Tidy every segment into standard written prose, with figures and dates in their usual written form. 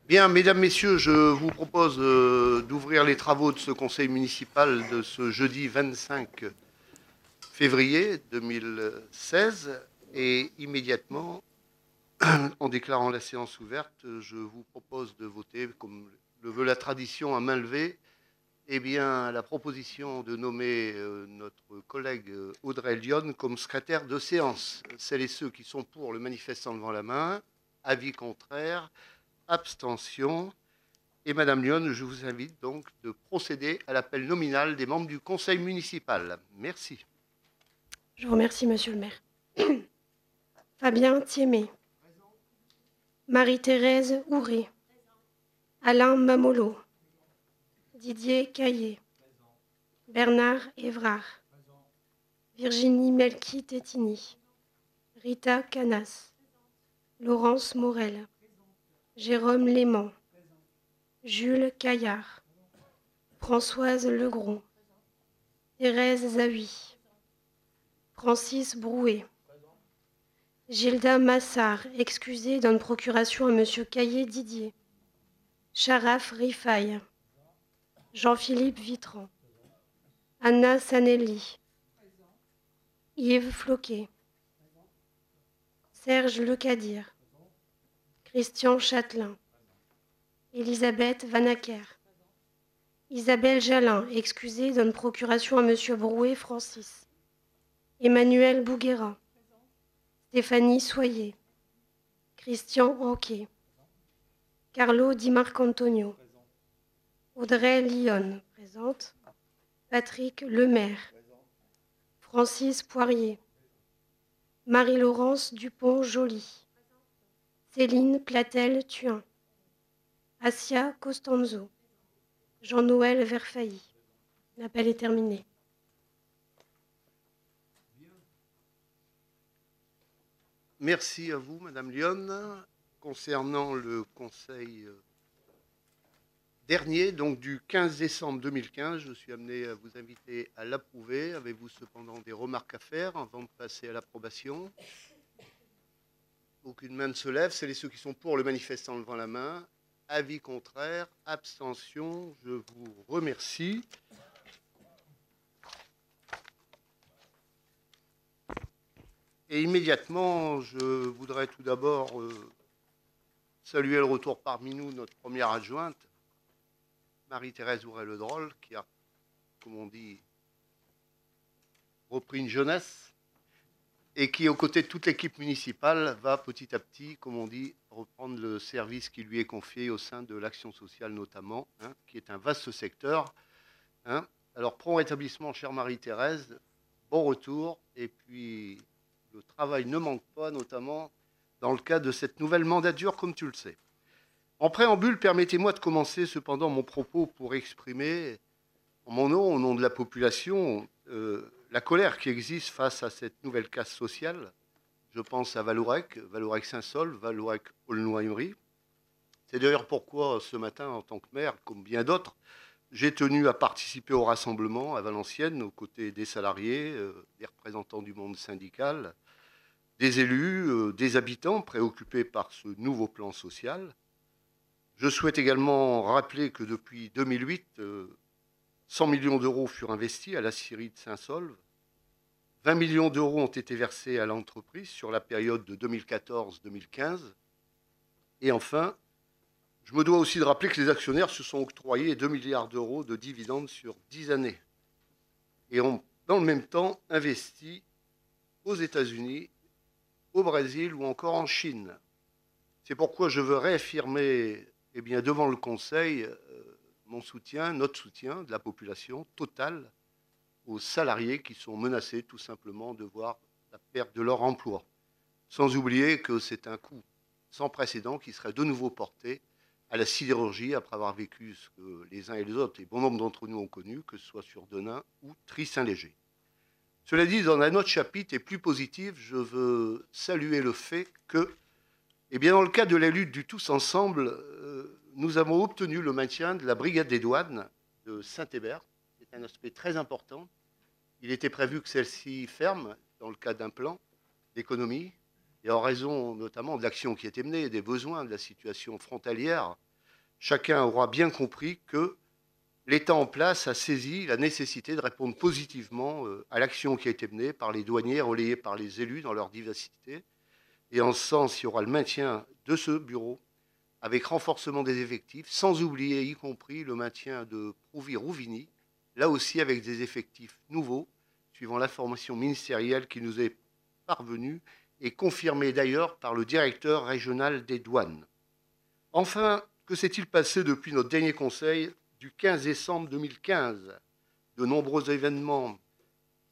Bien, mesdames, messieurs, je vous propose d'ouvrir les travaux de ce conseil municipal de ce jeudi 25 février 2016. Et immédiatement, en déclarant la séance ouverte, je vous propose de voter, comme le veut la tradition, à main levée, eh bien, la proposition de nommer notre collègue Audrey Lyon comme secrétaire de séance. Celles et ceux qui sont pour le manifeste en levant la main. Avis contraire, abstention. Et Madame Lyon, je vous invite donc de procéder à l'appel nominal des membres du conseil municipal. Merci. Je vous remercie, monsieur le maire. Fabien Thiémé, Marie-Thérèse Houré, Alain Mamolo, Didier Caillé, Bernard Évrard, Virginie Melki-Tétini, Rita Canas, Laurence Morel, Jérôme Léman, Jules Caillard, Françoise Legros, Thérèse Zahui, Francis Brouet, Gilda Massard, excusée donne procuration à monsieur Caillé Didier, Sharaf Rifaille, Jean-Philippe Vitran, Anna Sanelli, Yves Floquet, Serge Lecadir, Christian Châtelain, Elisabeth Vanacker, Isabelle Jalin, excusée, donne procuration à monsieur Brouet Francis, Emmanuel Bouguera, Stéphanie Soyer, Christian Anquet, Carlo Di Marcantonio, Audrey Lyon, présente, Patrick Lemaire, Francis Poirier, Marie-Laurence Dupont-Joly, Céline Platel-Thuin, Assia Costanzo, Jean-Noël Verfailly. L'appel est terminé. Merci à vous, Madame Lyon. Concernant le conseil dernier, donc du 15 décembre 2015, je suis amené à vous inviter à l'approuver. Avez-vous cependant des remarques à faire avant de passer à l'approbation? Aucune main ne se lève. C'est ceux qui sont pour le manifeste en levant la main. Avis contraire, abstention. Je vous remercie. Et immédiatement, je voudrais tout d'abord saluer le retour parmi nous de notre première adjointe, Marie-Thérèse Ouret-Le-Drôle, qui a, comme on dit, repris une jeunesse et qui, aux côtés de toute l'équipe municipale, va petit à petit, comme on dit, reprendre le service qui lui est confié au sein de l'action sociale notamment, hein, qui est un vaste secteur. Hein. Alors, prompt rétablissement, chère Marie-Thérèse, bon retour, et puis le travail ne manque pas, notamment dans le cadre de cette nouvelle mandature, comme tu le sais. En préambule, permettez-moi de commencer cependant mon propos pour exprimer, en mon nom, au nom de la population, la colère qui existe face à cette nouvelle casse sociale. Je pense à Vallourec, Vallourec-Saint-Saul, Vallourec-Aulnoy-Emery. C'est d'ailleurs pourquoi, ce matin, en tant que maire, comme bien d'autres, j'ai tenu à participer au rassemblement à Valenciennes, aux côtés des salariés, des représentants du monde syndical, des élus, des habitants préoccupés par ce nouveau plan social. Je souhaite également rappeler que depuis 2008, 100 millions d'euros furent investis à la scierie de Saint-Saulve. 20 millions d'euros ont été versés à l'entreprise sur la période de 2014-2015. Et enfin, je me dois aussi de rappeler que les actionnaires se sont octroyés 2 milliards d'euros de dividendes sur 10 années et ont, dans le même temps, investi aux États-Unis, au Brésil ou encore en Chine. C'est pourquoi je veux réaffirmer devant le Conseil mon soutien, notre soutien de la population totale aux salariés qui sont menacés tout simplement de voir la perte de leur emploi. Sans oublier que c'est un coût sans précédent qui serait de nouveau porté à la sidérurgie après avoir vécu ce que les uns et les autres, et bon nombre d'entre nous ont connu, que ce soit sur Denain ou Tris-Saint-Léger. Cela dit, dans un autre chapitre et plus positif, je veux saluer le fait que, dans le cadre de la lutte du tous ensemble, nous avons obtenu le maintien de la brigade des douanes de Saint-Hébert. C'est un aspect très important. Il était prévu que celle-ci ferme dans le cadre d'un plan d'économie et en raison notamment de l'action qui était menée, des besoins de la situation frontalière chacun aura bien compris que l'État en place a saisi la nécessité de répondre positivement à l'action qui a été menée par les douaniers, relayée par les élus dans leur diversité. Et en ce sens, il y aura le maintien de ce bureau avec renforcement des effectifs, sans oublier y compris le maintien de Prouvi-Rouvigny, là aussi avec des effectifs nouveaux, suivant l'information ministérielle qui nous est parvenue et confirmée d'ailleurs par le directeur régional des douanes. Enfin, que s'est-il passé depuis notre dernier conseil du 15 décembre 2015 ? De nombreux événements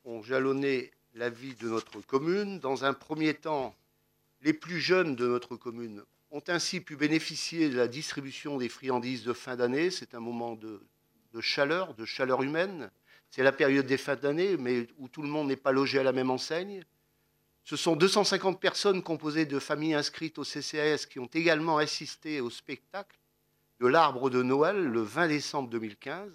ont jalonné la vie de notre commune. Dans un premier temps, les plus jeunes de notre commune ont ainsi pu bénéficier de la distribution des friandises de fin d'année. C'est un moment de chaleur humaine. C'est la période des fins d'année, mais où tout le monde n'est pas logé à la même enseigne. Ce sont 250 personnes composées de familles inscrites au CCAS qui ont également assisté au spectacle de l'arbre de Noël le 20 décembre 2015.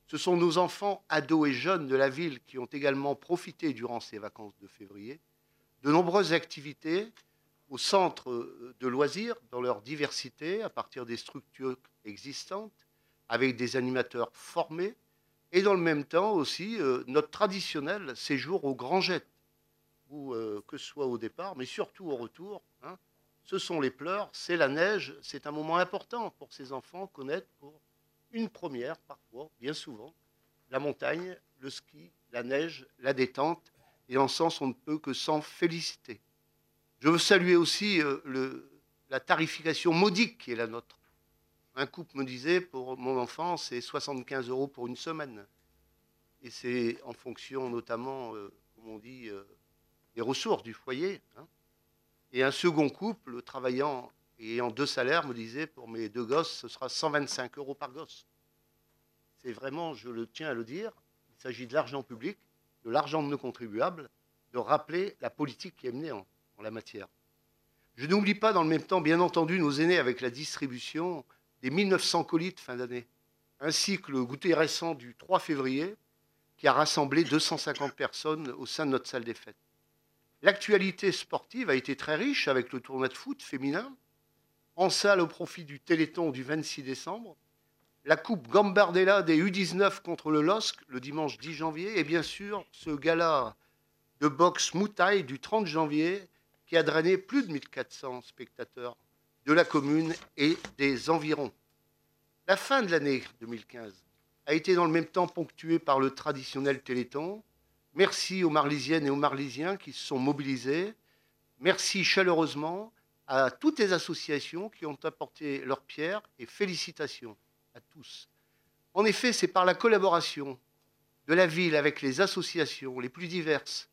Ce sont nos enfants, ados et jeunes de la ville qui ont également profité durant ces vacances de février de nombreuses activités au centre de loisirs dans leur diversité à partir des structures existantes avec des animateurs formés et dans le même temps aussi notre traditionnel séjour au Grand Jet où que ce soit au départ mais surtout au retour, hein, ce sont les pleurs, c'est la neige, c'est un moment important pour ces enfants connaître pour une première parfois, bien souvent, la montagne, le ski, la neige, la détente et en ce sens on ne peut que s'en féliciter. Je veux saluer aussi la tarification modique qui est la nôtre. Un couple me disait, pour mon enfant, c'est 75 € pour une semaine. Et c'est en fonction notamment, comme on dit, des ressources du foyer. Hein. Et un second couple, travaillant et ayant 2 salaires, me disait, pour mes 2 gosses, ce sera 125 € par gosse. C'est vraiment, je le tiens à le dire, il s'agit de l'argent public, de l'argent de nos contribuables, de rappeler la politique qui est menée en la matière. Je n'oublie pas dans le même temps, bien entendu, nos aînés avec la distribution des 1900 colis de fin d'année, ainsi que le goûter récent du 3 février qui a rassemblé 250 personnes au sein de notre salle des fêtes. L'actualité sportive a été très riche avec le tournoi de foot féminin, en salle au profit du Téléthon du 26 décembre, la coupe Gambardella des U19 contre le LOSC le dimanche 10 janvier et bien sûr ce gala de boxe Moutaille du 30 janvier qui a drainé plus de 1400 spectateurs de la commune et des environs. La fin de l'année 2015 a été dans le même temps ponctuée par le traditionnel Téléthon. Merci aux Marlysiennes et aux Marlysiens qui se sont mobilisés. Merci chaleureusement à toutes les associations qui ont apporté leur pierre et félicitations à tous. En effet, c'est par la collaboration de la ville avec les associations les plus diverses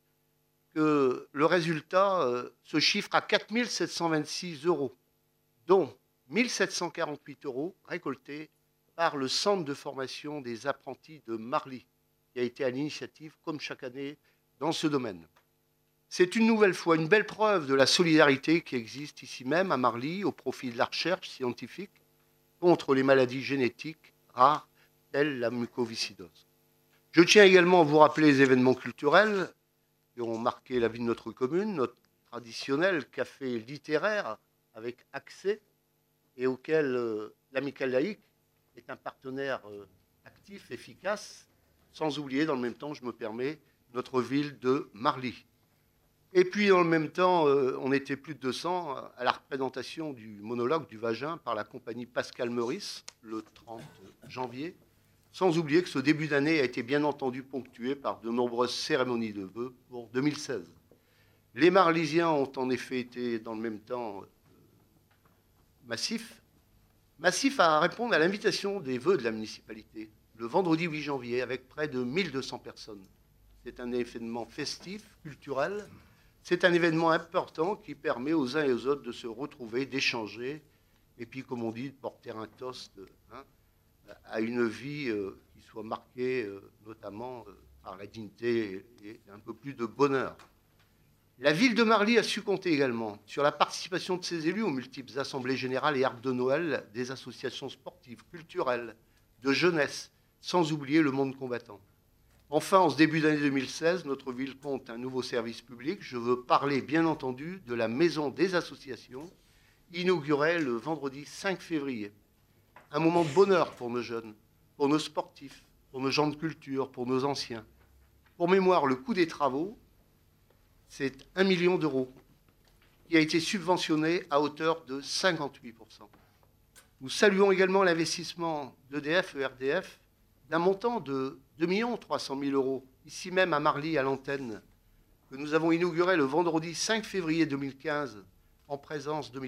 que le résultat se chiffre à 4 726 €, dont 1 748 € récoltés par le centre de formation des apprentis de Marly, qui a été à l'initiative, comme chaque année, dans ce domaine. C'est une nouvelle fois une belle preuve de la solidarité qui existe ici même à Marly au profit de la recherche scientifique contre les maladies génétiques rares telles la mucoviscidose. Je tiens également à vous rappeler les événements culturels qui ont marqué la vie de notre commune, notre traditionnel café littéraire avec accès et auquel l'Amicale laïque est un partenaire actif, efficace, sans oublier dans le même temps, je me permets, notre ville de Marly. Et puis dans le même temps, on était plus de 200 à la représentation du monologue du vagin par la compagnie Pascal Meurice le 30 janvier, sans oublier que ce début d'année a été bien entendu ponctué par de nombreuses cérémonies de vœux pour 2016. Les Marlysiens ont en effet été dans le même temps massifs à répondre à l'invitation des vœux de la municipalité, le vendredi 8 janvier, avec près de 1200 personnes. C'est un événement festif, culturel. C'est un événement important qui permet aux uns et aux autres de se retrouver, d'échanger, et puis, comme on dit, de porter un toast à une vie qui soit marquée notamment par la dignité et un peu plus de bonheur. La ville de Marly a su compter également sur la participation de ses élus aux multiples assemblées générales et arbres de Noël des associations sportives, culturelles, de jeunesse, sans oublier le monde combattant. Enfin, en ce début d'année 2016, notre ville compte un nouveau service public. Je veux parler, bien entendu, de la Maison des associations, inaugurée le vendredi 5 février. un moment de bonheur pour nos jeunes, pour nos sportifs, pour nos gens de culture, pour nos anciens. Pour mémoire, le coût des travaux, c'est 1 million d'euros, qui a été subventionné à hauteur de 58%. Nous saluons également l'investissement d'EDF, ERDF, d'un montant de 2 300 000 euros, ici même à Marly, à l'antenne, que nous avons inauguré le vendredi 5 février 2016, en présence de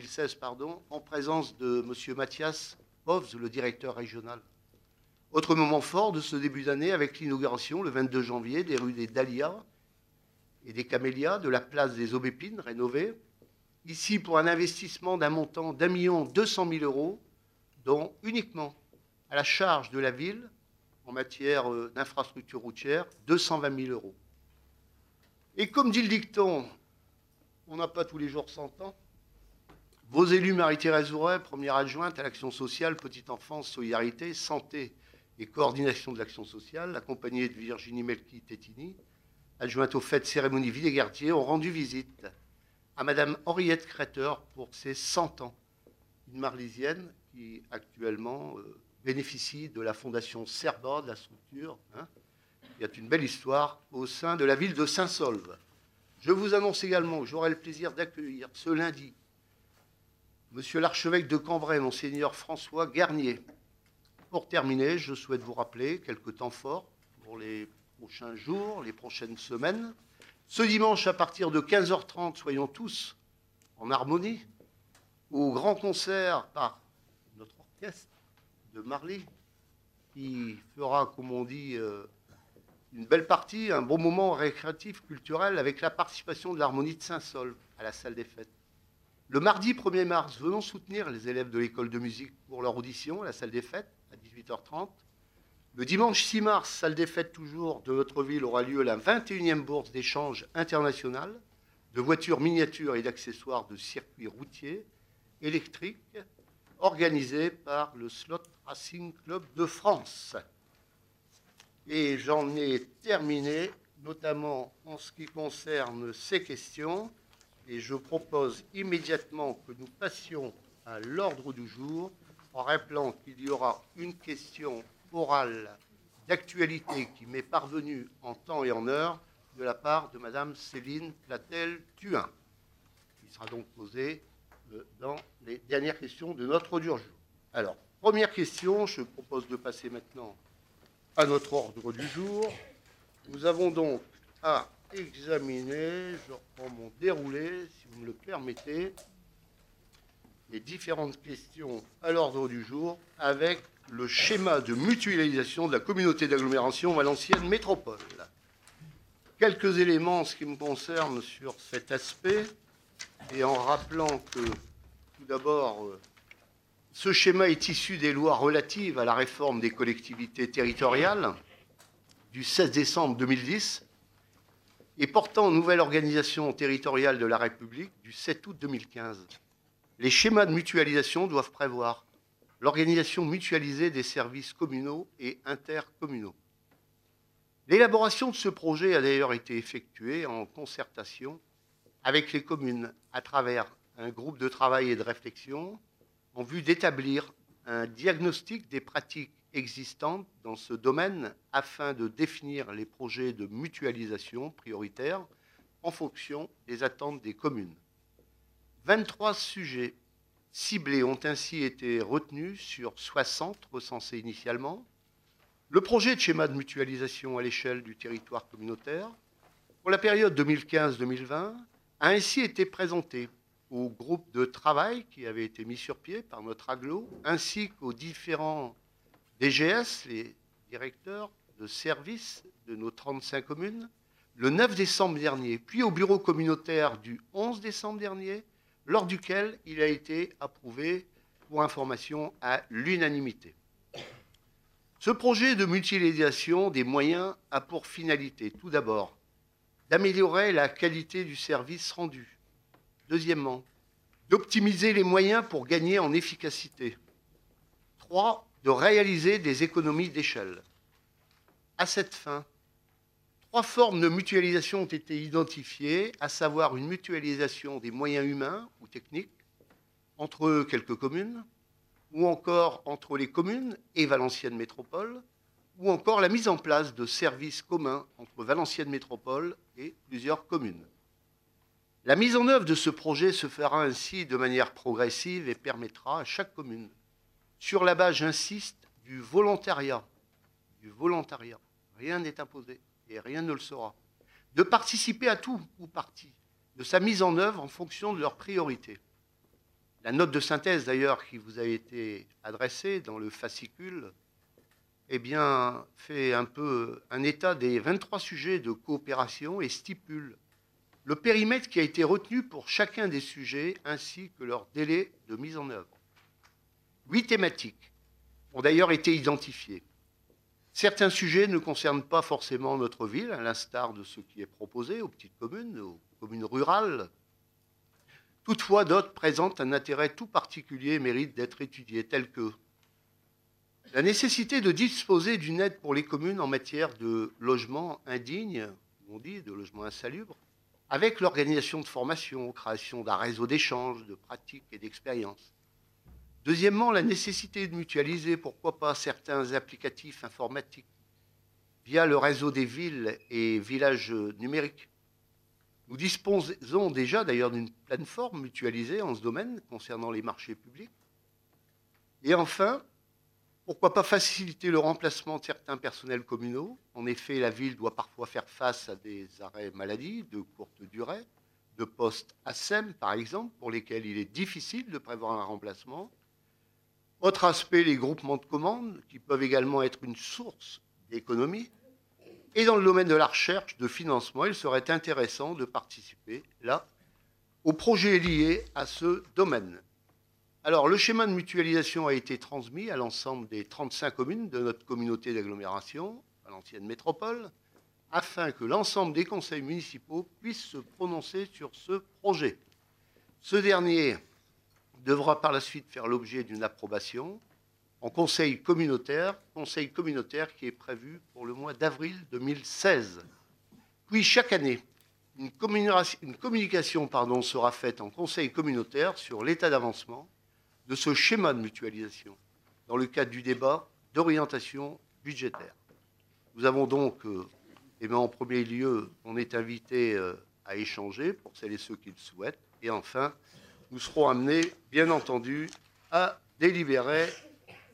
M. Mathias Bovs, le directeur régional. Autre moment fort de ce début d'année avec l'inauguration, le 22 janvier, des rues des Dahlias et des Camélias, de la place des Aubépines rénovée, ici pour un investissement d'un montant d'1 200 000 euros, dont uniquement à la charge de la ville, en matière d'infrastructure routière, 220 000 euros. Et comme dit le dicton, on n'a pas tous les jours 100 ans, vos élus, Marie-Thérèse Ouret, première adjointe à l'action sociale, petite enfance, solidarité, santé et coordination de l'action sociale, accompagnée de Virginie Melki-Tétini, adjointe aux fêtes cérémonies Villégardier, ont rendu visite à Madame Henriette Créter pour ses 100 ans, une Marlysienne qui actuellement bénéficie de la fondation Cerba, de la structure, qui a une belle histoire au sein de la ville de Saint-Saulve. Je vous annonce également que j'aurai le plaisir d'accueillir ce lundi Monsieur l'archevêque de Cambrai, Monseigneur François Garnier. Pour terminer, je souhaite vous rappeler quelques temps forts pour les prochains jours, les prochaines semaines. Ce dimanche, à partir de 15h30, soyons tous en harmonie au grand concert par notre orchestre de Marly, qui fera, comme on dit, une belle partie, un bon moment récréatif, culturel, avec la participation de l'Harmonie de Saint-Saulve à la salle des fêtes. Le mardi 1er mars, venons soutenir les élèves de l'école de musique pour leur audition à la salle des fêtes à 18h30. Le dimanche 6 mars, salle des fêtes toujours de notre ville, aura lieu la 21e bourse d'échange internationale de voitures miniatures et d'accessoires de circuits routiers électriques organisée par le Slot Racing Club de France. Et j'en ai terminé, notamment en ce qui concerne ces questions. Et je propose immédiatement que nous passions à l'ordre du jour en rappelant qu'il y aura une question orale d'actualité qui m'est parvenue en temps et en heure de la part de Madame Céline Platel-Thuin, qui sera donc posée dans les dernières questions de notre ordre du jour. Alors, première question, je propose de passer maintenant à notre ordre du jour. Nous avons donc à examiner, je reprends mon déroulé, si vous me le permettez, les différentes questions à l'ordre du jour avec le schéma de mutualisation de la communauté d'agglomération Valenciennes Métropole. Quelques éléments en ce qui me concerne sur cet aspect, et en rappelant que, tout d'abord, ce schéma est issu des lois relatives à la réforme des collectivités territoriales du 16 décembre 2010, et portant nouvelle organisation territoriale de la République du 7 août 2015. Les schémas de mutualisation doivent prévoir l'organisation mutualisée des services communaux et intercommunaux. L'élaboration de ce projet a d'ailleurs été effectuée en concertation avec les communes à travers un groupe de travail et de réflexion en vue d'établir un diagnostic des pratiques existantes dans ce domaine afin de définir les projets de mutualisation prioritaires en fonction des attentes des communes. 23 sujets ciblés ont ainsi été retenus sur 60 recensés initialement. Le projet de schéma de mutualisation à l'échelle du territoire communautaire pour la période 2015-2020 a ainsi été présenté au groupe de travail qui avait été mis sur pied par notre agglo, ainsi qu'aux différents DGS, les directeurs de services de nos 35 communes, le 9 décembre dernier, puis au bureau communautaire du 11 décembre dernier, lors duquel il a été approuvé, pour information, à l'unanimité. Ce projet de mutualisation des moyens a pour finalité, tout d'abord, d'améliorer la qualité du service rendu. Deuxièmement, d'optimiser les moyens pour gagner en efficacité. 3, de réaliser des économies d'échelle. À cette fin, 3 formes de mutualisation ont été identifiées, à savoir une mutualisation des moyens humains ou techniques entre quelques communes, ou encore entre les communes et Valenciennes Métropole, ou encore la mise en place de services communs entre Valenciennes Métropole et plusieurs communes. La mise en œuvre de ce projet se fera ainsi de manière progressive et permettra à chaque commune, sur la base, j'insiste, du volontariat, rien n'est imposé et rien ne le sera, de participer à tout ou partie de sa mise en œuvre en fonction de leurs priorités. La note de synthèse, d'ailleurs, qui vous a été adressée dans le fascicule, eh bien, fait un peu un état des 23 sujets de coopération et stipule le périmètre qui a été retenu pour chacun des sujets ainsi que leur délai de mise en œuvre. 8 thématiques ont d'ailleurs été identifiées. Certains sujets ne concernent pas forcément notre ville, à l'instar de ce qui est proposé aux petites communes, aux communes rurales. Toutefois, d'autres présentent un intérêt tout particulier et méritent d'être étudiés, tels que la nécessité de disposer d'une aide pour les communes en matière de logement indigne, on dit, de logement insalubre, avec l'organisation de formations, création d'un réseau d'échanges, de pratiques et d'expériences. Deuxièmement, la nécessité de mutualiser, pourquoi pas, certains applicatifs informatiques via le réseau des villes et villages numériques. Nous disposons déjà d'ailleurs d'une plateforme mutualisée en ce domaine concernant les marchés publics. Et enfin, pourquoi pas faciliter le remplacement de certains personnels communaux? En effet, la ville doit parfois faire face à des arrêts maladie de courte durée, de postes ASEM par exemple, pour lesquels il est difficile de prévoir un remplacement. Autre aspect, les groupements de commandes, qui peuvent également être une source d'économie. Et dans le domaine de la recherche, de financement, il serait intéressant de participer, là, aux projets liés à ce domaine. Alors, le schéma de mutualisation a été transmis à l'ensemble des 35 communes de notre communauté d'agglomération, Valenciennes Métropole, afin que l'ensemble des conseils municipaux puissent se prononcer sur ce projet. Ce dernier devra par la suite faire l'objet d'une approbation en conseil communautaire qui est prévu pour le mois d'avril 2016. Puis chaque année, une communication sera faite en conseil communautaire sur l'état d'avancement de ce schéma de mutualisation dans le cadre du débat d'orientation budgétaire. Nous avons donc, en premier lieu, on est invité à échanger pour celles et ceux qui le souhaitent. Et enfin, nous serons amenés, bien entendu, à délibérer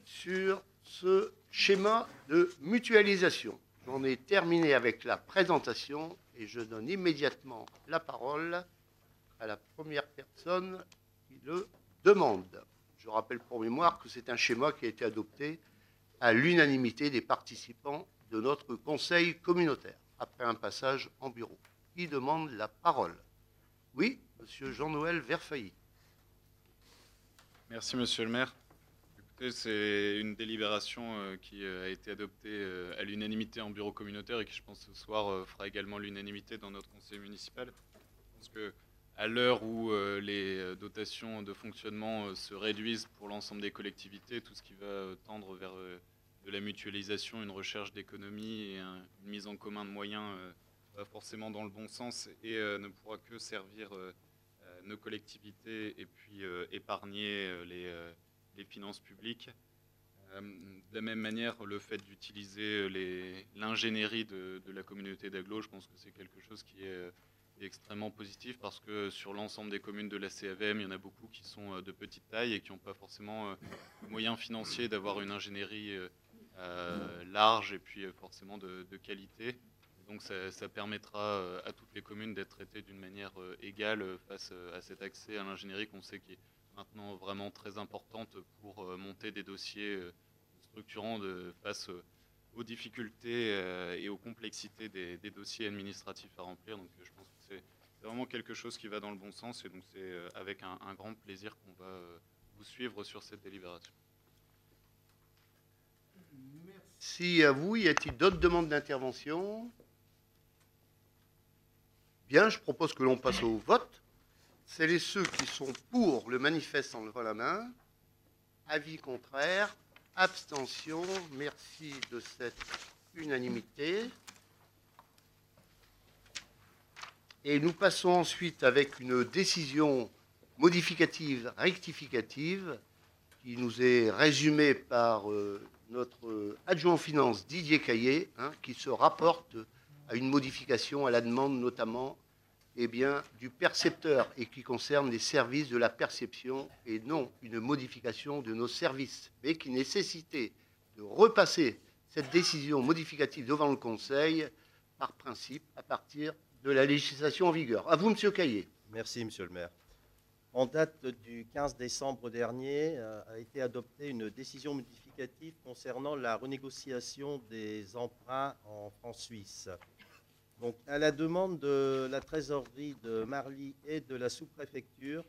sur ce schéma de mutualisation. J'en ai terminé avec la présentation et je donne immédiatement la parole à la première personne qui le demande. Je rappelle pour mémoire que c'est un schéma qui a été adopté à l'unanimité des participants de notre conseil communautaire, après un passage en bureau. Qui demande la parole? Oui, monsieur Jean-Noël Verfailly. Merci, monsieur le maire. Écoutez, c'est une délibération qui a été adoptée à l'unanimité en bureau communautaire et qui, je pense, ce soir fera également l'unanimité dans notre conseil municipal. Je pense qu'à l'heure où les dotations de fonctionnement se réduisent pour l'ensemble des collectivités, tout ce qui va tendre vers de la mutualisation, une recherche d'économie et une mise en commun de moyens va forcément dans le bon sens et ne pourra que servir nos collectivités et puis épargner les finances publiques. De la même manière, le fait d'utiliser l'ingénierie de la communauté d'agglo, je pense que c'est quelque chose qui est extrêmement positif parce que sur l'ensemble des communes de la CAVM, il y en a beaucoup qui sont de petite taille et qui n'ont pas forcément les moyens financiers d'avoir une ingénierie large et puis forcément de qualité. Donc ça permettra à toutes les communes d'être traitées d'une manière égale face à cet accès à l'ingénierie qu'on sait qui est maintenant vraiment très importante pour monter des dossiers structurants face aux difficultés et aux complexités des dossiers administratifs à remplir. Donc je pense que c'est vraiment quelque chose qui va dans le bon sens et donc c'est avec un grand plaisir qu'on va vous suivre sur cette délibération. Merci à vous. Y a-t-il d'autres demandes d'intervention? Bien, je propose que l'on passe au vote. Celles et ceux qui sont pour le manifeste en levant la main. Avis contraire. Abstention. Merci de cette unanimité. Et nous passons ensuite avec une décision modificative, rectificative, qui nous est résumé par notre adjoint en finance Didier Caillé, qui se rapporte à une modification à la demande notamment du percepteur et qui concerne les services de la perception et non une modification de nos services, mais qui nécessitait de repasser cette décision modificative devant le Conseil par principe à partir de la législation en vigueur. À vous, Monsieur Caillé. Merci, Monsieur le maire. En date du 15 décembre dernier, a été adoptée une décision modificative concernant la renégociation des emprunts en francs suisses. Donc, à la demande de la trésorerie de Marly et de la sous-préfecture,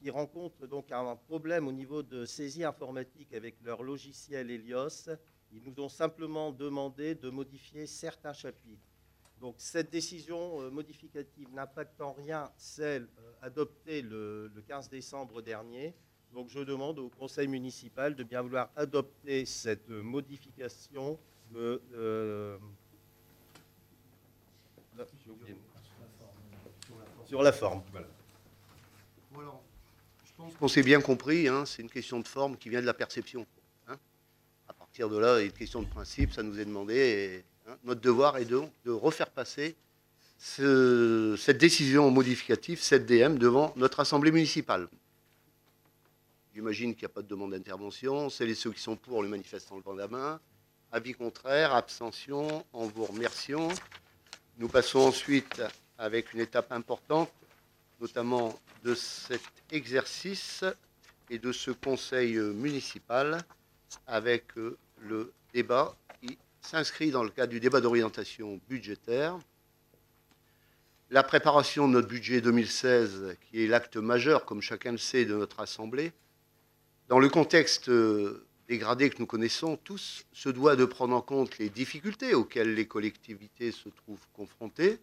qui rencontrent donc un problème au niveau de saisie informatique avec leur logiciel Helios, ils nous ont simplement demandé de modifier certains chapitres. Donc, cette décision modificative n'impacte en rien celle adoptée le 15 décembre dernier. Donc, je demande au conseil municipal de bien vouloir adopter cette modification sur la forme. Voilà. Voilà. Je pense qu'on s'est bien compris, c'est une question de forme qui vient de la perception. À partir de là, il y a une question de principe, ça nous est demandé. Et, notre devoir est de refaire passer cette décision modificative, cette DM, devant notre Assemblée municipale. J'imagine qu'il n'y a pas de demande d'intervention. Celles et ceux qui sont pour le manifestent en levant la main. Avis contraire, abstention, en vous remerciant. Nous passons ensuite avec une étape importante, notamment de cet exercice et de ce conseil municipal, avec le débat qui s'inscrit dans le cadre du débat d'orientation budgétaire. La préparation de notre budget 2016, qui est l'acte majeur, comme chacun le sait, de notre Assemblée, dans le contexte dégradé que nous connaissons tous, se doit de prendre en compte les difficultés auxquelles les collectivités se trouvent confrontées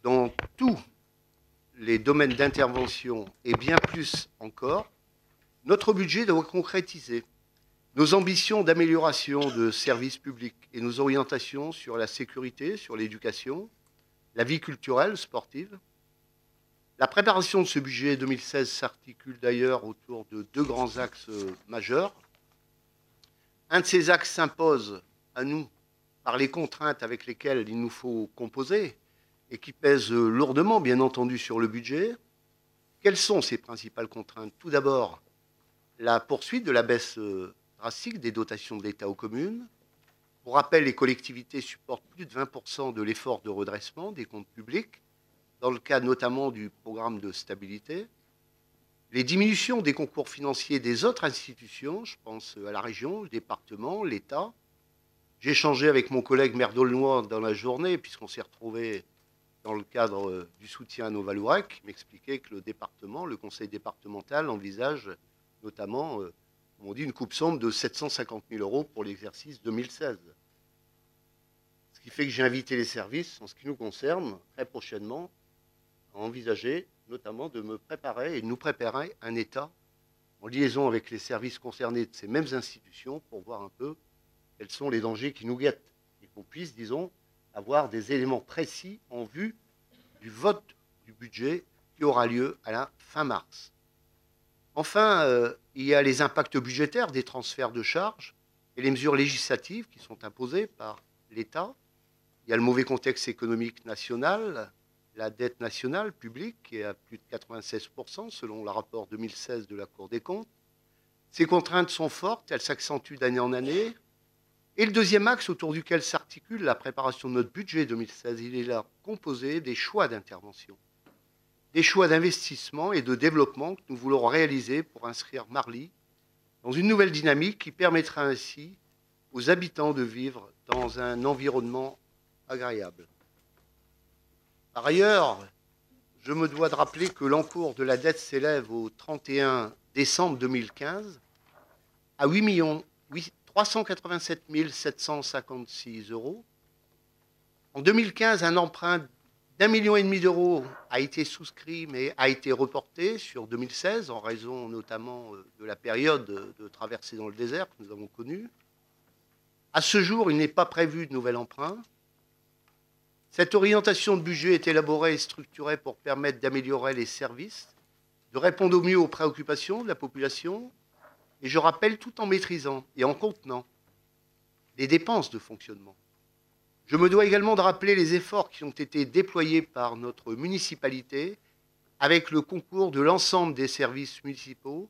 dans tous les domaines d'intervention et bien plus encore. Notre budget doit concrétiser nos ambitions d'amélioration de services publics et nos orientations sur la sécurité, sur l'éducation, la vie culturelle, sportive. La préparation de ce budget 2016 s'articule d'ailleurs autour de deux grands axes majeurs. Un de ces axes s'impose à nous par les contraintes avec lesquelles il nous faut composer et qui pèsent lourdement, bien entendu, sur le budget. Quelles sont ces principales contraintes? Tout d'abord, la poursuite de la baisse drastique des dotations de l'État aux communes. Pour rappel, les collectivités supportent plus de 20% de l'effort de redressement des comptes publics, dans le cadre notamment du programme de stabilité. Les diminutions des concours financiers des autres institutions, je pense à la région, le département, l'État. J'ai échangé avec mon collègue maire d'Aulnois dans la journée, puisqu'on s'est retrouvé dans le cadre du soutien à nos Valourec, qui m'expliquait que le département, le conseil départemental, envisage notamment on dit une coupe-sombre de 750 000 € pour l'exercice 2016. Ce qui fait que j'ai invité les services, en ce qui nous concerne, très prochainement, à envisager notamment de me préparer et de nous préparer un état en liaison avec les services concernés de ces mêmes institutions pour voir un peu quels sont les dangers qui nous guettent et qu'on puisse, disons, avoir des éléments précis en vue du vote du budget qui aura lieu à la fin mars. Enfin, il y a les impacts budgétaires des transferts de charges et les mesures législatives qui sont imposées par l'État. Il y a le mauvais contexte économique national, la dette nationale publique qui est à plus de 96% selon le rapport 2016 de la Cour des comptes. Ces contraintes sont fortes, elles s'accentuent d'année en année. Et le deuxième axe autour duquel s'articule la préparation de notre budget 2016, il est là composé des choix d'intervention, des choix d'investissement et de développement que nous voulons réaliser pour inscrire Marly dans une nouvelle dynamique qui permettra ainsi aux habitants de vivre dans un environnement agréable. Par ailleurs, je me dois de rappeler que l'encours de la dette s'élève au 31 décembre 2015 à 387 756 €. En 2015, un emprunt d'1,5 million d'euros a été souscrit, mais a été reporté sur 2016, en raison notamment de la période de traversée dans le désert que nous avons connue. À ce jour, il n'est pas prévu de nouvel emprunt. Cette orientation de budget est élaborée et structurée pour permettre d'améliorer les services, de répondre au mieux aux préoccupations de la population Et je rappelle tout en maîtrisant et en contenant les dépenses de fonctionnement. Je me dois également de rappeler les efforts qui ont été déployés par notre municipalité avec le concours de l'ensemble des services municipaux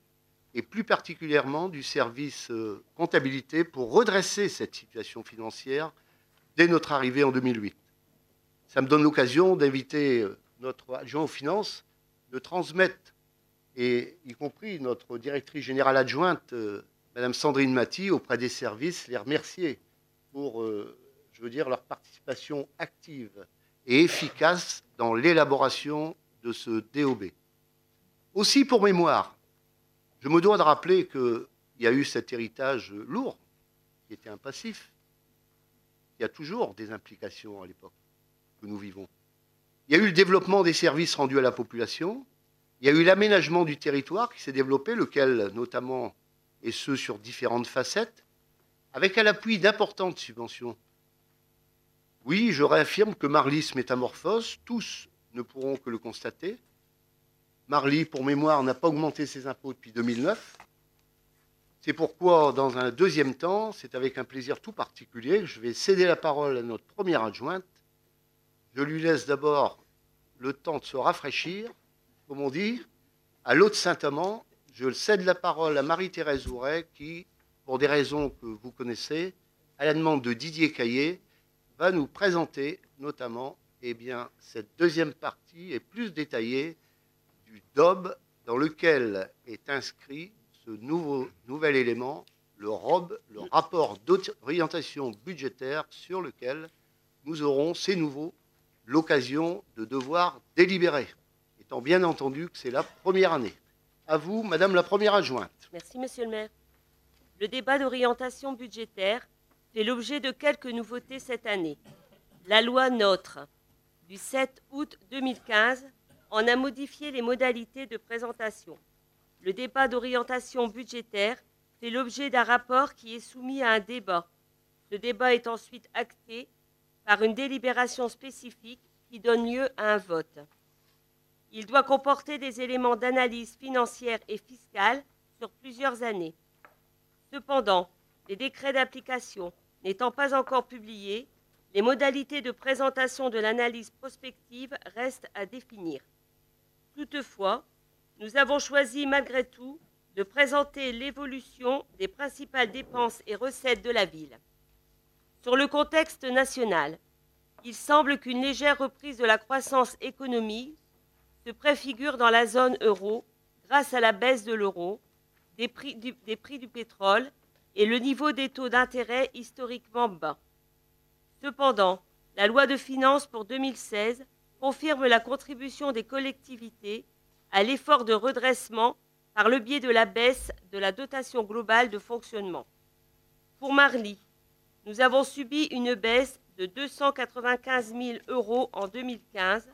et plus particulièrement du service comptabilité pour redresser cette situation financière dès notre arrivée en 2008. Ça me donne l'occasion d'inviter notre adjoint aux finances de transmettre, et y compris notre directrice générale adjointe, Madame Sandrine Maty, auprès des services, les remercier pour, leur participation active et efficace dans l'élaboration de ce DOB. Aussi, pour mémoire, je me dois de rappeler qu'il y a eu cet héritage lourd, qui était un passif. Il y a toujours des implications à l'époque que nous vivons. Il y a eu le développement des services rendus à la population. Il y a eu l'aménagement du territoire qui s'est développé, lequel, notamment, et ce sur différentes facettes, avec à l'appui d'importantes subventions. Oui, je réaffirme que Marly se métamorphose, tous ne pourront que le constater. Marly, pour mémoire, n'a pas augmenté ses impôts depuis 2009. C'est pourquoi, dans un deuxième temps, c'est avec un plaisir tout particulier que je vais céder la parole à notre première adjointe. Je lui laisse d'abord le temps de se rafraîchir, comme on dit. À l'autre Saint-Amand, je cède la parole à Marie-Thérèse Ouret qui, pour des raisons que vous connaissez, à la demande de Didier Caillé, va nous présenter notamment cette deuxième partie et plus détaillée du DOB dans lequel est inscrit ce nouvel élément, le ROB, le rapport d'orientation budgétaire sur lequel nous aurons, c'est nouveau, l'occasion de devoir délibérer, étant bien entendu que c'est la première année. À vous, Madame la Première Adjointe. Merci, Monsieur le maire. Le débat d'orientation budgétaire fait l'objet de quelques nouveautés cette année. La loi NOTRe du 7 août 2015 en a modifié les modalités de présentation. Le débat d'orientation budgétaire fait l'objet d'un rapport qui est soumis à un débat. Ce débat est ensuite acté par une délibération spécifique qui donne lieu à un vote. Il doit comporter des éléments d'analyse financière et fiscale sur plusieurs années. Cependant, les décrets d'application n'étant pas encore publiés, les modalités de présentation de l'analyse prospective restent à définir. Toutefois, nous avons choisi malgré tout de présenter l'évolution des principales dépenses et recettes de la ville. Sur le contexte national, il semble qu'une légère reprise de la croissance économique se préfigure dans la zone euro grâce à la baisse de l'euro, des prix du pétrole et le niveau des taux d'intérêt historiquement bas. Cependant, la loi de finances pour 2016 confirme la contribution des collectivités à l'effort de redressement par le biais de la baisse de la dotation globale de fonctionnement. Pour Marly, nous avons subi une baisse de 295 000 € en 2015.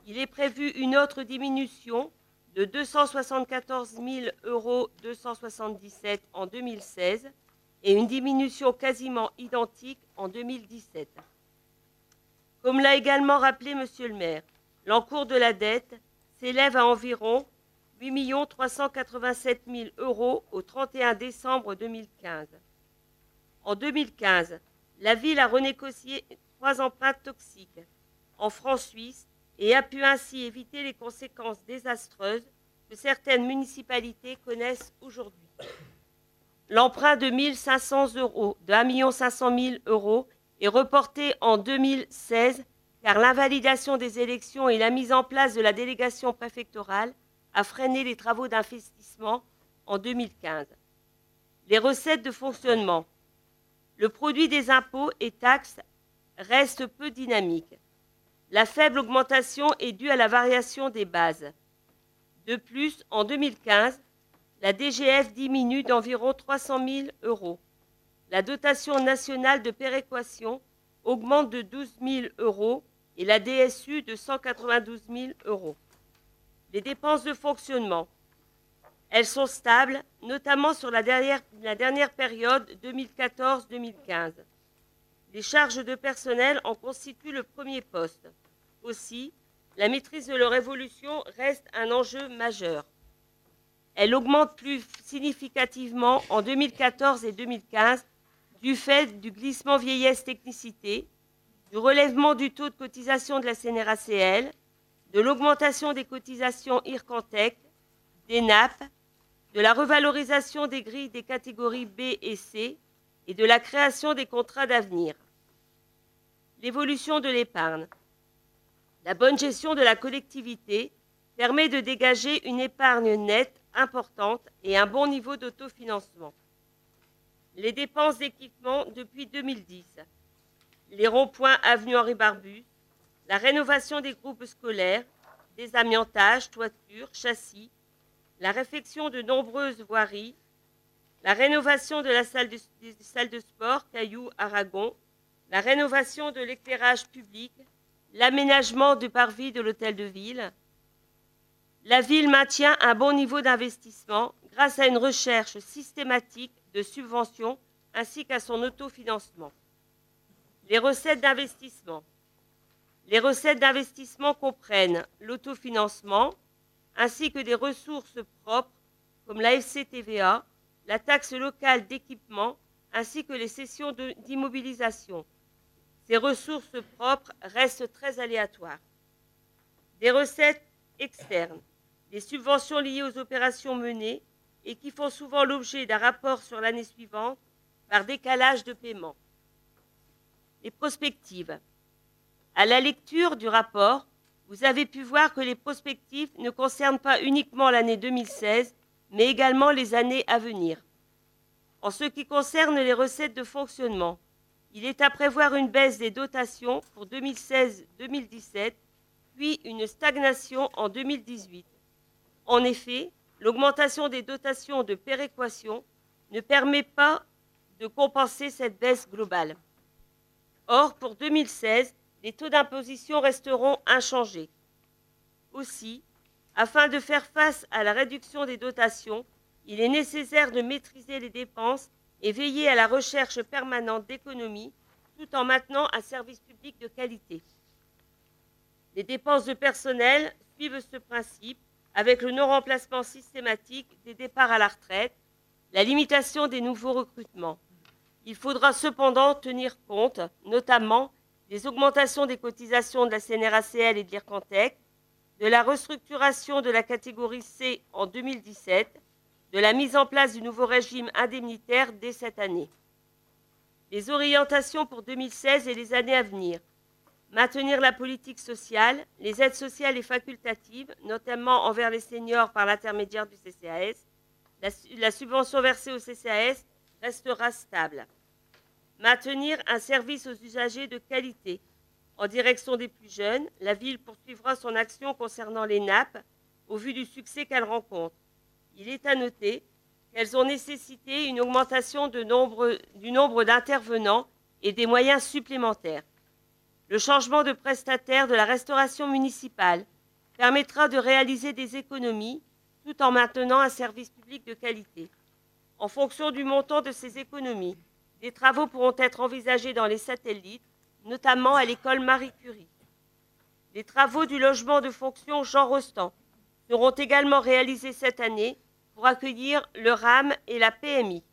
Il est prévu une autre diminution de 274 277 € en 2016 et une diminution quasiment identique en 2017. Comme l'a également rappelé Monsieur le maire, l'encours de la dette s'élève à environ 8 387 000 € au 31 décembre 2015. En 2015, la ville a renégocié 3 emprunts toxiques en francs suisses et a pu ainsi éviter les conséquences désastreuses que certaines municipalités connaissent aujourd'hui. L'emprunt de 1 500 € de 1 500 000 € est reporté en 2016 car l'invalidation des élections et la mise en place de la délégation préfectorale a freiné les travaux d'investissement en 2015. Les recettes de fonctionnement. Le produit des impôts et taxes reste peu dynamique. La faible augmentation est due à la variation des bases. De plus, en 2015, la DGF diminue d'environ 300 000 €. La dotation nationale de péréquation augmente de 12 000 € et la DSU de 192 000 €. Les dépenses de fonctionnement, elles sont stables, notamment sur la dernière période 2014-2015. Les charges de personnel en constituent le premier poste. Aussi, la maîtrise de leur évolution reste un enjeu majeur. elle augmente plus significativement en 2014 et 2015 du fait du glissement vieillesse-technicité, du relèvement du taux de cotisation de la CNRACL, de l'augmentation des cotisations IRCANTEC, des NAP, de la revalorisation des grilles des catégories B et C et de la création des contrats d'avenir. L'évolution de l'épargne. La bonne gestion de la collectivité permet de dégager une épargne nette importante et un bon niveau d'autofinancement. Les dépenses d'équipement depuis 2010. Les ronds-points avenue Henri Barbusse, la rénovation des groupes scolaires, désamiantage, toitures, châssis, la réfection de nombreuses voiries, la rénovation de la salle de sport Caillou Aragon, la rénovation de l'éclairage public, l'aménagement du parvis de l'hôtel de ville. La ville maintient un bon niveau d'investissement grâce à une recherche systématique de subventions ainsi qu'à son autofinancement. Les recettes d'investissement. Les recettes d'investissement comprennent l'autofinancement ainsi que des ressources propres comme la FCTVA, la taxe locale d'équipement ainsi que les cessions d'immobilisation. Ces ressources propres restent très aléatoires. Des recettes externes, des subventions liées aux opérations menées et qui font souvent l'objet d'un rapport sur l'année suivante par décalage de paiement. Les prospectives. À la lecture du rapport, vous avez pu voir que les prospectives ne concernent pas uniquement l'année 2016, mais également les années à venir. En ce qui concerne les recettes de fonctionnement, il est à prévoir une baisse des dotations pour 2016-2017, puis une stagnation en 2018. En effet, l'augmentation des dotations de péréquation ne permet pas de compenser cette baisse globale. Or, pour 2016, les taux d'imposition resteront inchangés. Aussi, afin de faire face à la réduction des dotations, il est nécessaire de maîtriser les dépenses et veiller à la recherche permanente d'économies tout en maintenant un service public de qualité. Les dépenses de personnel suivent ce principe avec le non-remplacement systématique des départs à la retraite, la limitation des nouveaux recrutements. Il faudra cependant tenir compte, notamment, des augmentations des cotisations de la CNRACL et de l'IRCANTEC, de la restructuration de la catégorie C en 2017, de la mise en place du nouveau régime indemnitaire dès cette année. Les orientations pour 2016 et les années à venir. Maintenir la politique sociale, les aides sociales et facultatives, notamment envers les seniors par l'intermédiaire du CCAS. La subvention versée au CCAS restera stable. Maintenir un service aux usagers de qualité. En direction des plus jeunes, la ville poursuivra son action concernant les NAP au vu du succès qu'elles rencontrent. Il est à noter qu'elles ont nécessité une augmentation du nombre d'intervenants et des moyens supplémentaires. Le changement de prestataire de la restauration municipale permettra de réaliser des économies tout en maintenant un service public de qualité. En fonction du montant de ces économies, des travaux pourront être envisagés dans les satellites, notamment à l'école Marie Curie. Les travaux du logement de fonction Jean Rostand seront également réalisés cette année pour accueillir le RAM et la PMI.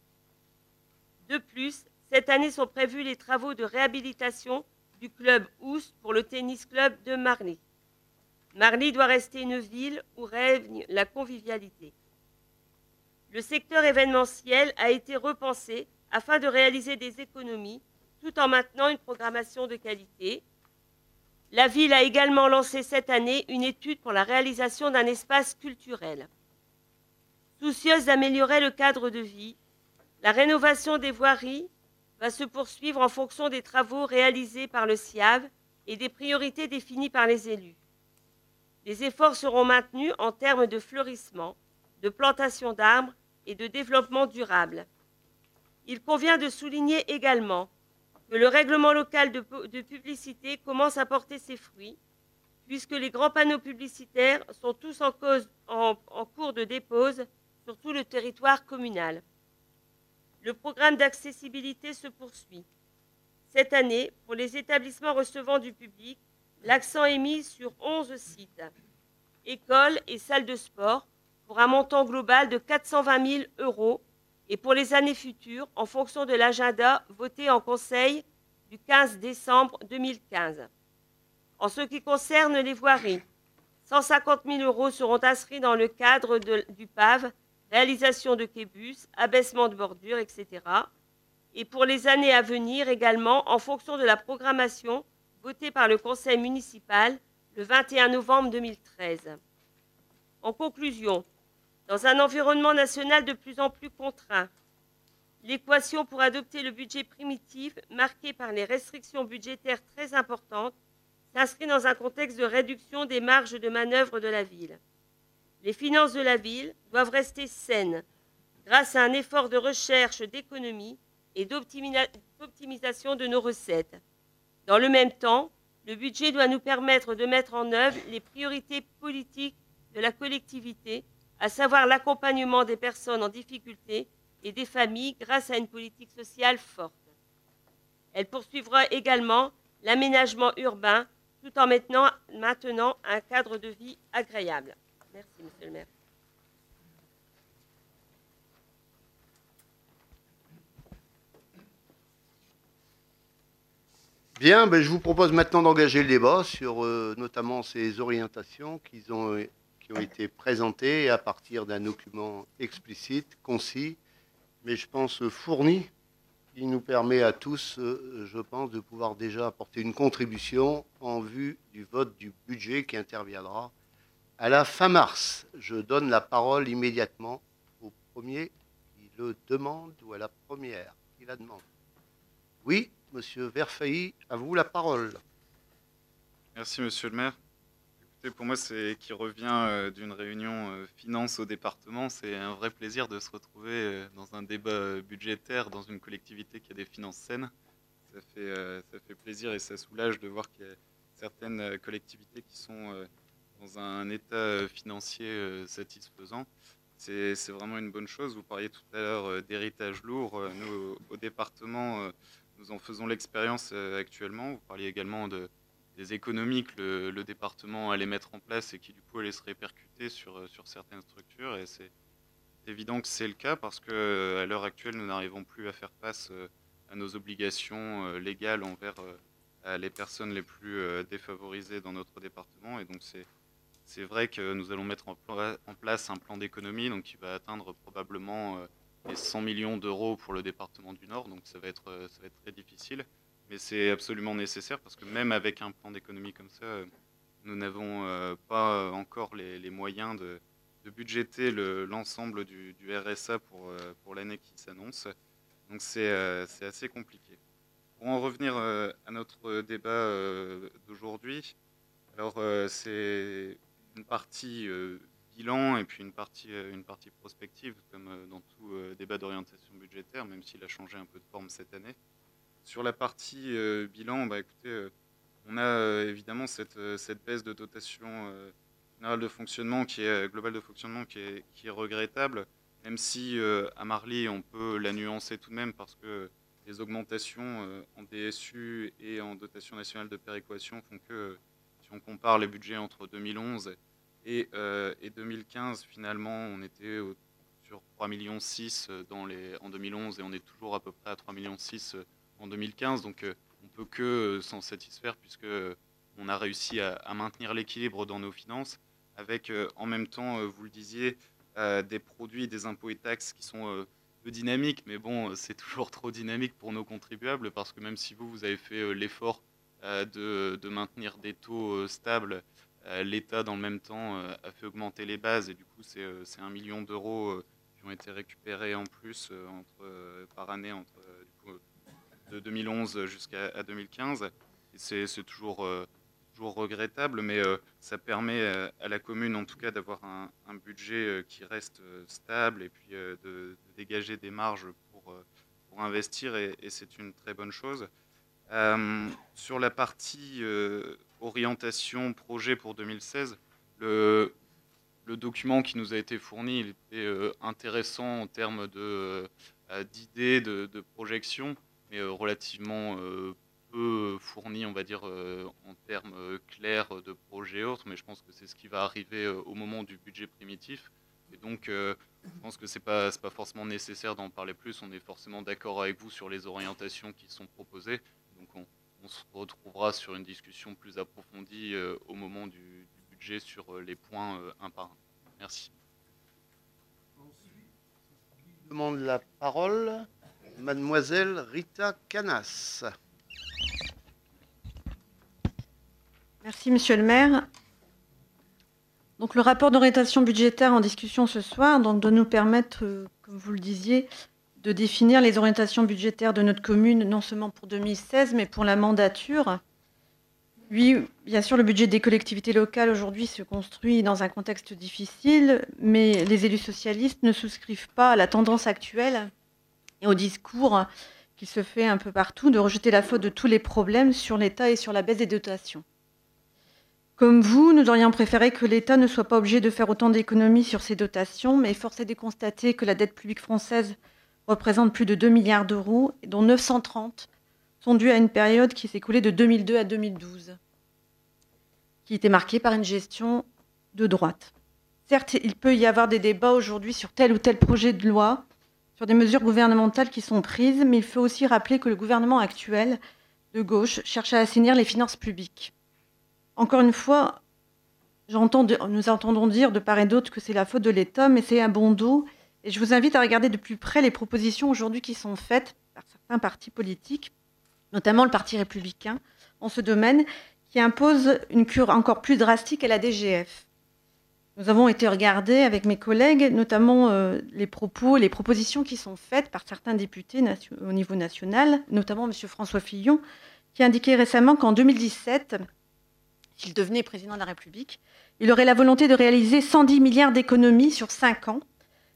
De plus, cette année sont prévus les travaux de réhabilitation du club Oust pour le tennis club de Marly. Marly doit rester une ville où règne la convivialité. Le secteur événementiel a été repensé afin de réaliser des économies tout en maintenant une programmation de qualité. La ville a également lancé cette année une étude pour la réalisation d'un espace culturel. Soucieuse d'améliorer le cadre de vie, la rénovation des voiries va se poursuivre en fonction des travaux réalisés par le SIAV et des priorités définies par les élus. Les efforts seront maintenus en termes de fleurissement, de plantation d'arbres et de développement durable. Il convient de souligner également que le règlement local de publicité commence à porter ses fruits, puisque les grands panneaux publicitaires sont tous en cours de dépose sur tout le territoire communal. Le programme d'accessibilité se poursuit. Cette année, pour les établissements recevant du public, l'accent est mis sur 11 sites, écoles et salles de sport, pour un montant global de 420 000 € et pour les années futures en fonction de l'agenda voté en Conseil du 15 décembre 2015. En ce qui concerne les voiries, 150 000 € seront inscrits dans le cadre du PAV, réalisation de quai-bus, abaissement de bordures, etc. Et pour les années à venir également, en fonction de la programmation votée par le Conseil municipal le 21 novembre 2013. En conclusion, dans un environnement national de plus en plus contraint, l'équation pour adopter le budget primitif, marqué par les restrictions budgétaires très importantes, s'inscrit dans un contexte de réduction des marges de manœuvre de la ville. Les finances de la ville doivent rester saines grâce à un effort de recherche d'économie et d'optimisation de nos recettes. Dans le même temps, le budget doit nous permettre de mettre en œuvre les priorités politiques de la collectivité, à savoir l'accompagnement des personnes en difficulté et des familles grâce à une politique sociale forte. Elle poursuivra également l'aménagement urbain tout en maintenant un cadre de vie agréable. Merci, monsieur le maire. Bien, je vous propose maintenant d'engager le débat sur notamment ces orientations qui ont été présentées à partir d'un document explicite, concis, mais je pense fourni, qui nous permet à tous, je pense, de pouvoir déjà apporter une contribution en vue du vote du budget qui interviendra à la fin mars. Je donne la parole immédiatement au premier qui le demande ou à la première qui la demande. Oui, monsieur Verfailly, à vous la parole. Merci, monsieur le maire. Écoutez, pour moi, c'est qui revient d'une réunion finance au département. C'est un vrai plaisir de se retrouver dans un débat budgétaire dans une collectivité qui a des finances saines. Ça fait plaisir et ça soulage de voir qu'il y a certaines collectivités qui sont dans un état financier satisfaisant. C'est vraiment une bonne chose. Vous parliez tout à l'heure d'héritage lourd. Nous, au département, nous en faisons l'expérience actuellement. Vous parliez également des économies que le département allait mettre en place et qui du coup allaient se répercuter sur certaines structures. Et c'est évident que c'est le cas parce qu'à l'heure actuelle, nous n'arrivons plus à faire face à nos obligations légales envers les personnes les plus défavorisées dans notre département. Et donc c'est vrai que nous allons mettre en place un plan d'économie donc qui va atteindre probablement les 100 millions d'euros pour le département du Nord. Donc ça va être très difficile. Mais c'est absolument nécessaire parce que même avec un plan d'économie comme ça, nous n'avons pas encore les moyens de budgéter l'ensemble du RSA pour l'année qui s'annonce. Donc c'est assez compliqué. Pour en revenir à notre débat d'aujourd'hui, alors c'est une partie bilan et puis une partie prospective, comme dans tout débat d'orientation budgétaire, même s'il a changé un peu de forme cette année. Sur la partie bilan, écoutez, on a évidemment cette baisse de dotation générale de fonctionnement globale de fonctionnement qui est regrettable, même si à Marly on peut la nuancer tout de même parce que les augmentations en DSU et en dotation nationale de péréquation font que si on compare les budgets entre 2011 et 2015, finalement on était sur 3,6 millions en 2011 et on est toujours à peu près à 3,6 millions en 2015, donc on ne peut que s'en satisfaire puisque on a réussi à maintenir l'équilibre dans nos finances avec en même temps, vous le disiez, des produits, des impôts et taxes qui sont peu dynamiques, mais bon, c'est toujours trop dynamique pour nos contribuables parce que même si vous avez fait l'effort de maintenir des taux stables, l'État dans le même temps a fait augmenter les bases et du coup c'est 1 million d'euros qui ont été récupérés en plus par année entre de 2011 jusqu'à 2015. Et c'est toujours regrettable, mais ça permet à la commune, en tout cas, d'avoir un budget qui reste stable et puis de dégager des marges pour investir, et c'est une très bonne chose. Sur la partie orientation projet pour 2016, le document qui nous a été fourni, il était intéressant en termes d'idées, de projections, mais relativement peu fourni, on va dire, en termes clairs de projets et autres, mais je pense que c'est ce qui va arriver au moment du budget primitif. Et donc, je pense que c'est pas forcément nécessaire d'en parler plus. On est forcément d'accord avec vous sur les orientations qui sont proposées. Donc, on se retrouvera sur une discussion plus approfondie au moment du budget sur les points un par un. Merci. Je demande la parole, mademoiselle Rita Canas. Merci, monsieur le maire. Donc, le rapport d'orientation budgétaire en discussion ce soir doit nous permettre, comme vous le disiez, de définir les orientations budgétaires de notre commune, non seulement pour 2016, mais pour la mandature. Oui, bien sûr, le budget des collectivités locales aujourd'hui se construit dans un contexte difficile, mais les élus socialistes ne souscrivent pas à la tendance actuelle et au discours qui se fait un peu partout de rejeter la faute de tous les problèmes sur l'État et sur la baisse des dotations. Comme vous, nous aurions préféré que l'État ne soit pas obligé de faire autant d'économies sur ses dotations, mais force est de constater que la dette publique française représente plus de 2 milliards d'euros, dont 930 sont dus à une période qui s'est écoulée de 2002 à 2012, qui était marquée par une gestion de droite. Certes, il peut y avoir des débats aujourd'hui sur tel ou tel projet de loi, sur des mesures gouvernementales qui sont prises, mais il faut aussi rappeler que le gouvernement actuel, de gauche, cherche à assainir les finances publiques. Encore une fois, nous entendons dire de part et d'autre que c'est la faute de l'État, mais c'est un bon dos. Et je vous invite à regarder de plus près les propositions aujourd'hui qui sont faites par certains partis politiques, notamment le Parti républicain, en ce domaine, qui impose une cure encore plus drastique à la DGF. Nous avons été regarder avec mes collègues, notamment les propos, les propositions qui sont faites par certains députés au niveau national, notamment M. François Fillon, qui a indiqué récemment qu'en 2017, s'il devenait président de la République, il aurait la volonté de réaliser 110 milliards d'économies sur 5 ans,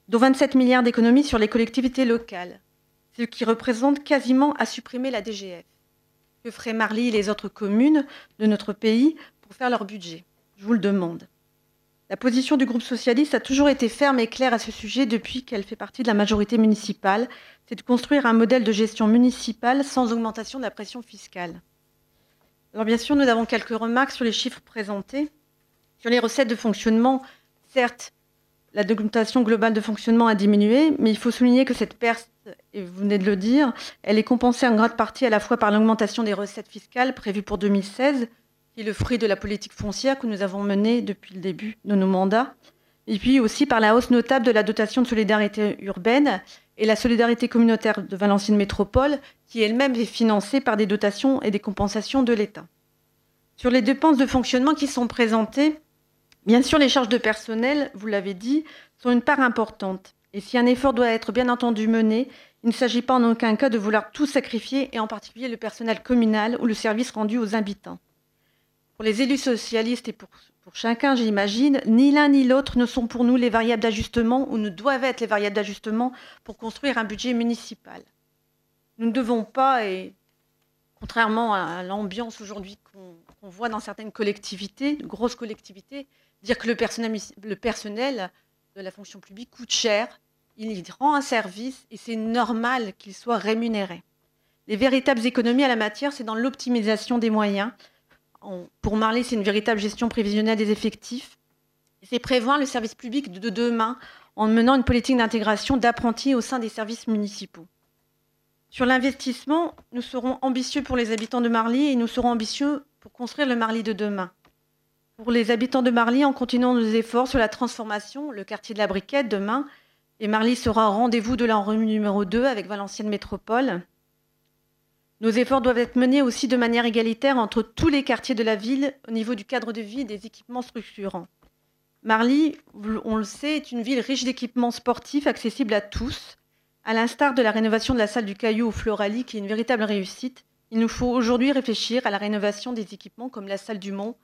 dont 27 milliards d'économies sur les collectivités locales, ce qui représente quasiment à supprimer la DGF. Que feraient Marly et les autres communes de notre pays pour faire leur budget? Je vous le demande. La position du groupe socialiste a toujours été ferme et claire à ce sujet depuis qu'elle fait partie de la majorité municipale, c'est de construire un modèle de gestion municipale sans augmentation de la pression fiscale. Alors bien sûr, nous avons quelques remarques sur les chiffres présentés. Sur les recettes de fonctionnement, certes, la dotation globale de fonctionnement a diminué, mais il faut souligner que cette perte, et vous venez de le dire, elle est compensée en grande partie à la fois par l'augmentation des recettes fiscales prévues pour 2016, qui est le fruit de la politique foncière que nous avons menée depuis le début de nos mandats, et puis aussi par la hausse notable de la dotation de solidarité urbaine et la solidarité communautaire de Valenciennes Métropole, qui elle-même est financée par des dotations et des compensations de l'État. Sur les dépenses de fonctionnement qui sont présentées, bien sûr, les charges de personnel, vous l'avez dit, sont une part importante. Et si un effort doit être bien entendu mené, il ne s'agit pas en aucun cas de vouloir tout sacrifier, et en particulier le personnel communal ou le service rendu aux habitants. Pour les élus socialistes et pour chacun, j'imagine, ni l'un ni l'autre ne sont pour nous les variables d'ajustement ou ne doivent être les variables d'ajustement pour construire un budget municipal. Nous ne devons pas, et contrairement à l'ambiance aujourd'hui qu'on voit dans certaines collectivités, de grosses collectivités, dire que le personnel de la fonction publique coûte cher, il rend un service et c'est normal qu'il soit rémunéré. Les véritables économies à la matière, c'est dans l'optimisation des moyens. Pour Marly, c'est une véritable gestion prévisionnelle des effectifs. C'est prévoir le service public de demain en menant une politique d'intégration d'apprentis au sein des services municipaux. Sur l'investissement, nous serons ambitieux pour les habitants de Marly et nous serons ambitieux pour construire le Marly de demain. Pour les habitants de Marly, en continuant nos efforts sur la transformation, le quartier de la Briquette demain, et Marly sera au rendez-vous de l'ANRU numéro 2 avec Valenciennes Métropole. Nos efforts doivent être menés aussi de manière égalitaire entre tous les quartiers de la ville au niveau du cadre de vie et des équipements structurants. Marly, on le sait, est une ville riche d'équipements sportifs accessibles à tous. À l'instar de la rénovation de la salle du Caillou au Floralie, qui est une véritable réussite, il nous faut aujourd'hui réfléchir à la rénovation des équipements comme la salle du Mont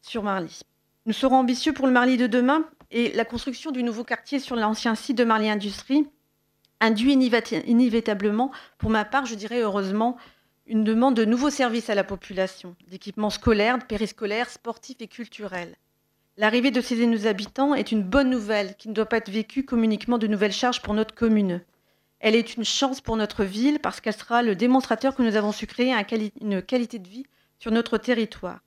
sur Marly. Nous serons ambitieux pour le Marly de demain et la construction du nouveau quartier sur l'ancien site de Marly Industrie induit inévitablement, pour ma part, je dirais heureusement, une demande de nouveaux services à la population, d'équipements scolaires, périscolaires, sportifs et culturels. L'arrivée de ces nouveaux habitants est une bonne nouvelle qui ne doit pas être vécue comme uniquement de nouvelles charges pour notre commune. Elle est une chance pour notre ville parce qu'elle sera le démonstrateur que nous avons su créer une qualité de vie sur notre territoire.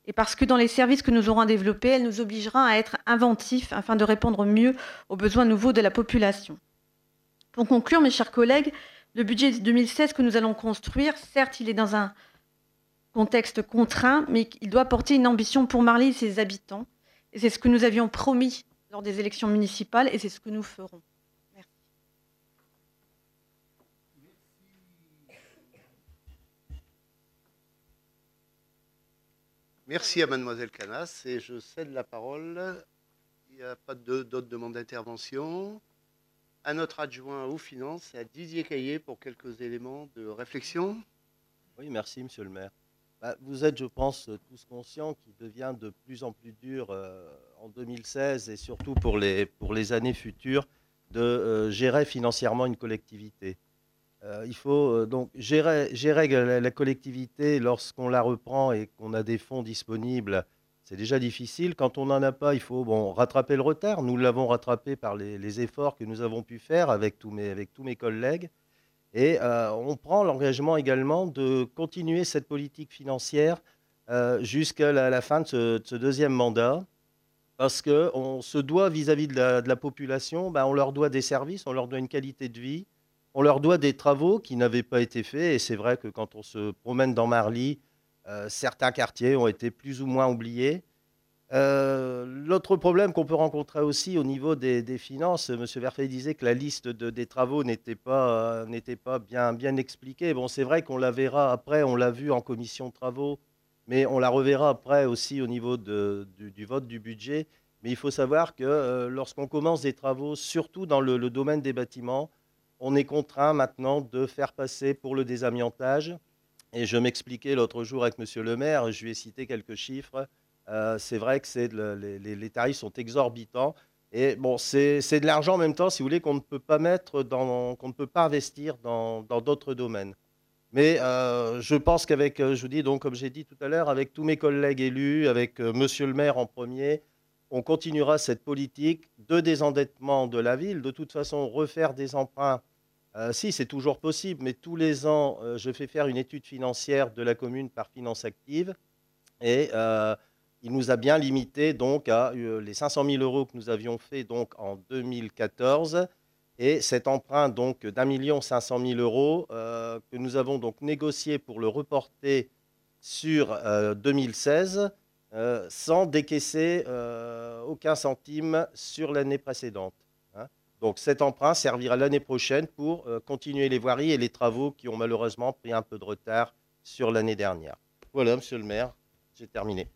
et parce que dans les services que nous aurons à développer, elle nous obligera à être inventifs afin de répondre mieux aux besoins nouveaux de la population. Pour conclure, mes chers collègues, le budget 2016 que nous allons construire, certes, il est dans un contexte contraint, mais il doit porter une ambition pour Marly et ses habitants. Et c'est ce que nous avions promis lors des élections municipales, et c'est ce que nous ferons. Merci. Merci à mademoiselle Canas et je cède la parole. Il n'y a pas d'autres demandes d'intervention. À notre adjoint aux finances, à Didier Caillé pour quelques éléments de réflexion. Oui, merci, monsieur le maire. Vous êtes, je pense, tous conscients qu'il devient de plus en plus dur en 2016 et surtout pour les années futures de gérer financièrement une collectivité. Il faut donc gérer la collectivité lorsqu'on la reprend et qu'on a des fonds disponibles. C'est déjà difficile. Quand on n'en a pas, il faut rattraper le retard. Nous l'avons rattrapé par les efforts que nous avons pu faire avec tous mes collègues. Et on prend l'engagement également de continuer cette politique financière jusqu'à la fin de ce deuxième mandat, parce qu'on se doit vis-à-vis de la population, on leur doit des services, on leur doit une qualité de vie, on leur doit des travaux qui n'avaient pas été faits. Et c'est vrai que quand on se promène dans Marly, certains quartiers ont été plus ou moins oubliés. L'autre problème qu'on peut rencontrer aussi au niveau des finances, M. Verfeil disait que la liste des travaux n'était pas bien expliquée. Bon, c'est vrai qu'on la verra après, on l'a vu en commission de travaux, mais on la reverra après aussi au niveau du vote du budget. Mais il faut savoir que lorsqu'on commence des travaux, surtout dans le domaine des bâtiments, on est contraint maintenant de faire passer pour le désamiantage. Et je m'expliquais l'autre jour avec M. le maire, je lui ai cité quelques chiffres. C'est vrai que les tarifs sont exorbitants. Et bon, c'est de l'argent en même temps, si vous voulez, qu'on ne peut pas qu'on ne peut pas investir dans d'autres domaines. Mais je pense qu'avec, je vous dis donc, comme j'ai dit tout à l'heure, avec tous mes collègues élus, avec monsieur le maire en premier, on continuera cette politique de désendettement de la ville. De toute façon, refaire des emprunts, si, c'est toujours possible, mais tous les ans, je fais faire une étude financière de la commune par Finance Active. Et il nous a bien limité donc à les 500 000 € que nous avions fait donc en 2014 et cet emprunt donc d'1 500 000 € que nous avons donc négocié pour le reporter sur 2016 sans décaisser aucun centime sur l'année précédente. Hein. Donc cet emprunt servira l'année prochaine pour continuer les voiries et les travaux qui ont malheureusement pris un peu de retard sur l'année dernière. Voilà, monsieur le maire, j'ai terminé.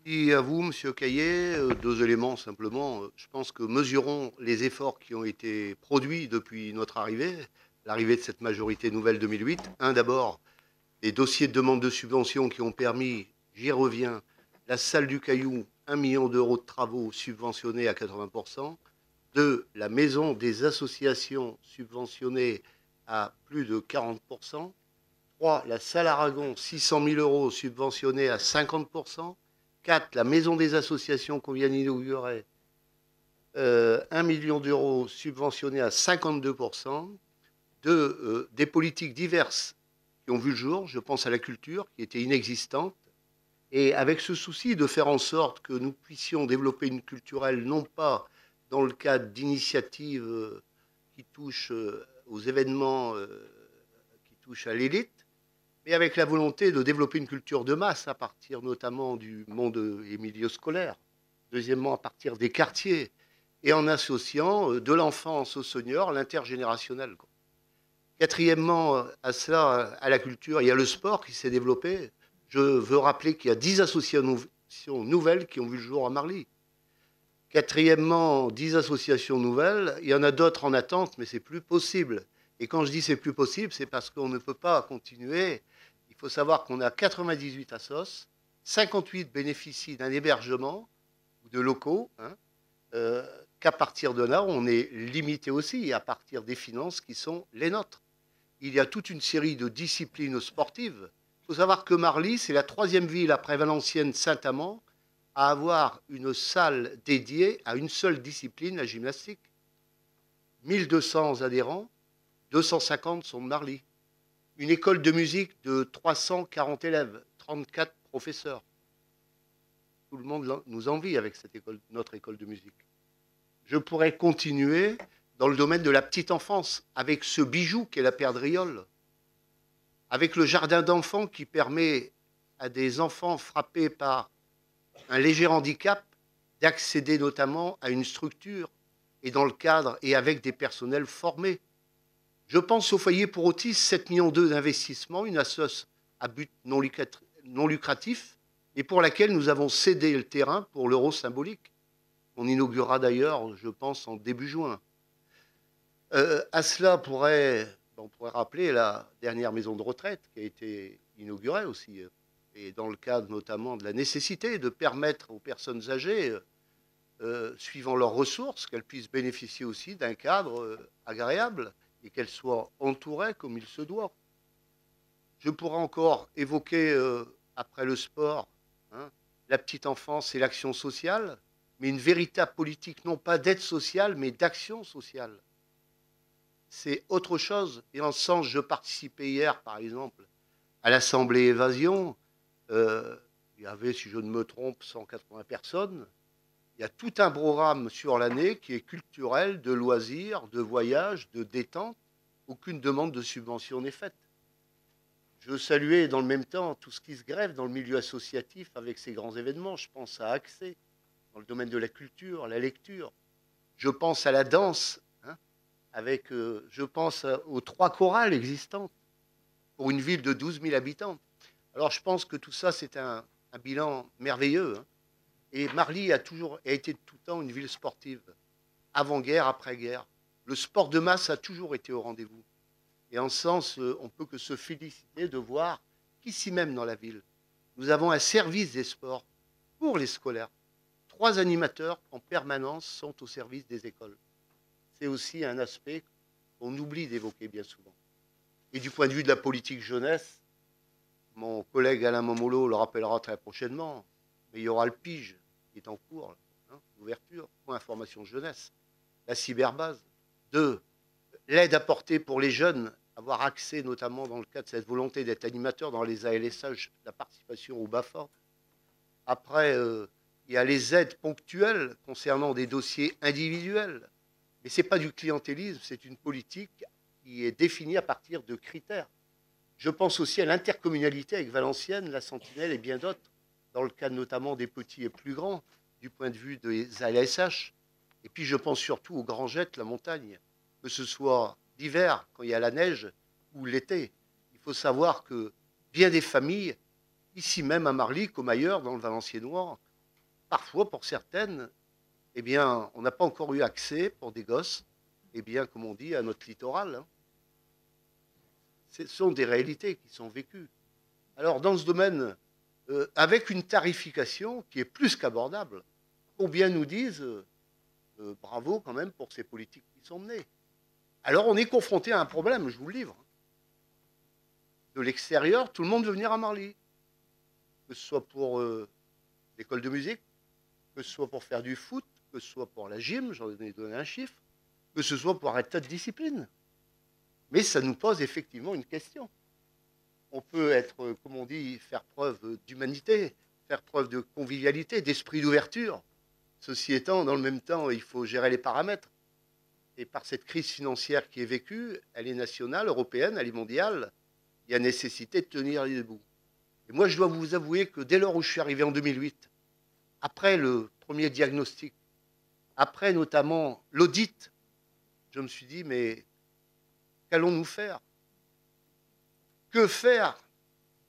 Et à vous, monsieur Caillé, deux éléments simplement. Je pense que mesurons les efforts qui ont été produits depuis notre arrivée, l'arrivée de cette majorité nouvelle 2008. Un, d'abord, les dossiers de demande de subvention qui ont permis, j'y reviens, la salle du Caillou, 1 million d'euros de travaux subventionnés à 80%. Deux, la maison des associations subventionnée à plus de 40%. Trois, la salle Aragon, 600 000 € subventionnés à 50%. 4, la maison des associations qu'on vient d'inaugurer, 1 million d'euros subventionnés à 52%. 2, des politiques diverses qui ont vu le jour, je pense à la culture, qui était inexistante, et avec ce souci de faire en sorte que nous puissions développer une culturelle, non pas dans le cadre d'initiatives qui touchent aux événements qui touchent à l'élite, mais avec la volonté de développer une culture de masse à partir notamment du monde et milieu scolaire. Deuxièmement, à partir des quartiers et en associant de l'enfance aux seniors, l'intergénérationnel. Quatrièmement, à cela, à la culture, il y a le sport qui s'est développé. Je veux rappeler qu'il y a 10 associations nouvelles qui ont vu le jour à Marly. Quatrièmement, 10 associations nouvelles. Il y en a d'autres en attente, mais c'est plus possible. Et quand je dis c'est plus possible, c'est parce qu'on ne peut pas continuer. Il faut savoir qu'on a 98 assos, 58 bénéficient d'un hébergement ou de locaux, qu'à partir de là, on est limité aussi à partir des finances qui sont les nôtres. Il y a toute une série de disciplines sportives. Il faut savoir que Marly, c'est la 3e ville après Valenciennes, Saint-Amand, à avoir une salle dédiée à une seule discipline, la gymnastique. 1200 adhérents, 250 sont de Marly. Une école de musique de 340 élèves, 34 professeurs. Tout le monde nous envie avec notre école de musique. Je pourrais continuer dans le domaine de la petite enfance, avec ce bijou qu'est la perdriole, avec le jardin d'enfants qui permet à des enfants frappés par un léger handicap d'accéder notamment à une structure et dans le cadre et avec des personnels formés. Je pense au foyer pour autistes, 7,2 millions d'investissements, une association à but non lucratif, et pour laquelle nous avons cédé le terrain pour l'euro symbolique. On inaugurera d'ailleurs, je pense, en début juin. À cela, on pourrait rappeler la dernière maison de retraite qui a été inaugurée aussi, et dans le cadre notamment de la nécessité de permettre aux personnes âgées, suivant leurs ressources, qu'elles puissent bénéficier aussi d'un cadre agréable et qu'elles soient entourées comme il se doit. Je pourrais encore évoquer, après le sport, la petite enfance et l'action sociale, mais une véritable politique, non pas d'aide sociale, mais d'action sociale. C'est autre chose. Et en ce sens, je participais hier, par exemple, à l'Assemblée Évasion. Il y avait, si je ne me trompe, 180 personnes. Il y a tout un programme sur l'année qui est culturel, de loisirs, de voyages, de détente. Aucune demande de subvention n'est faite. Je saluais dans le même temps tout ce qui se greffe dans le milieu associatif avec ces grands événements. Je pense à Accès, dans le domaine de la culture, la lecture. Je pense à la danse, je pense aux 3 chorales existantes pour une ville de 12 000 habitants. Alors je pense que tout ça, c'est un bilan merveilleux. Et Marly a été tout le temps une ville sportive, avant-guerre, après-guerre. Le sport de masse a toujours été au rendez-vous. Et en ce sens, on ne peut que se féliciter de voir qu'ici même dans la ville, nous avons un service des sports pour les scolaires. 3 animateurs en permanence sont au service des écoles. C'est aussi un aspect qu'on oublie d'évoquer bien souvent. Et du point de vue de la politique jeunesse, mon collègue Alain Momolo le rappellera très prochainement, mais il y aura le PIGE qui est en cours, l'ouverture, point information jeunesse, la cyberbase. 2, l'aide apportée pour les jeunes, avoir accès notamment dans le cadre de cette volonté d'être animateur dans les ALSH, la participation au BAFA. Après, il y a les aides ponctuelles concernant des dossiers individuels. Mais ce n'est pas du clientélisme, c'est une politique qui est définie à partir de critères. Je pense aussi à l'intercommunalité avec Valenciennes, la Sentinelle et bien d'autres, dans le cadre notamment des petits et plus grands, du point de vue des ALSH. Et puis je pense surtout aux grands jets, la montagne, que ce soit l'hiver, quand il y a la neige, ou l'été. Il faut savoir que bien des familles, ici même à Marly, comme ailleurs, dans le Valenciennois, parfois pour certaines, eh bien, on n'a pas encore eu accès, pour des gosses, eh bien, comme on dit, à notre littoral. Ce sont des réalités qui sont vécues. Alors, dans ce domaine, avec une tarification qui est plus qu'abordable, combien nous disent bravo quand même pour ces politiques qui sont menées. Alors, on est confronté à un problème, je vous le livre. De l'extérieur, tout le monde veut venir à Marly, que ce soit pour l'école de musique, que ce soit pour faire du foot, que ce soit pour la gym, j'en ai donné un chiffre, que ce soit pour un tas de disciplines. Mais ça nous pose effectivement une question. On peut être, comme on dit, faire preuve d'humanité, faire preuve de convivialité, d'esprit d'ouverture. Ceci étant, dans le même temps, il faut gérer les paramètres. Et par cette crise financière qui est vécue, elle est nationale, européenne, elle est mondiale, il y a nécessité de tenir les bouts. Et moi, je dois vous avouer que dès lors où je suis arrivé en 2008, après le premier diagnostic, après notamment l'audit, je me suis dit, mais qu'allons-nous faire? Que faire?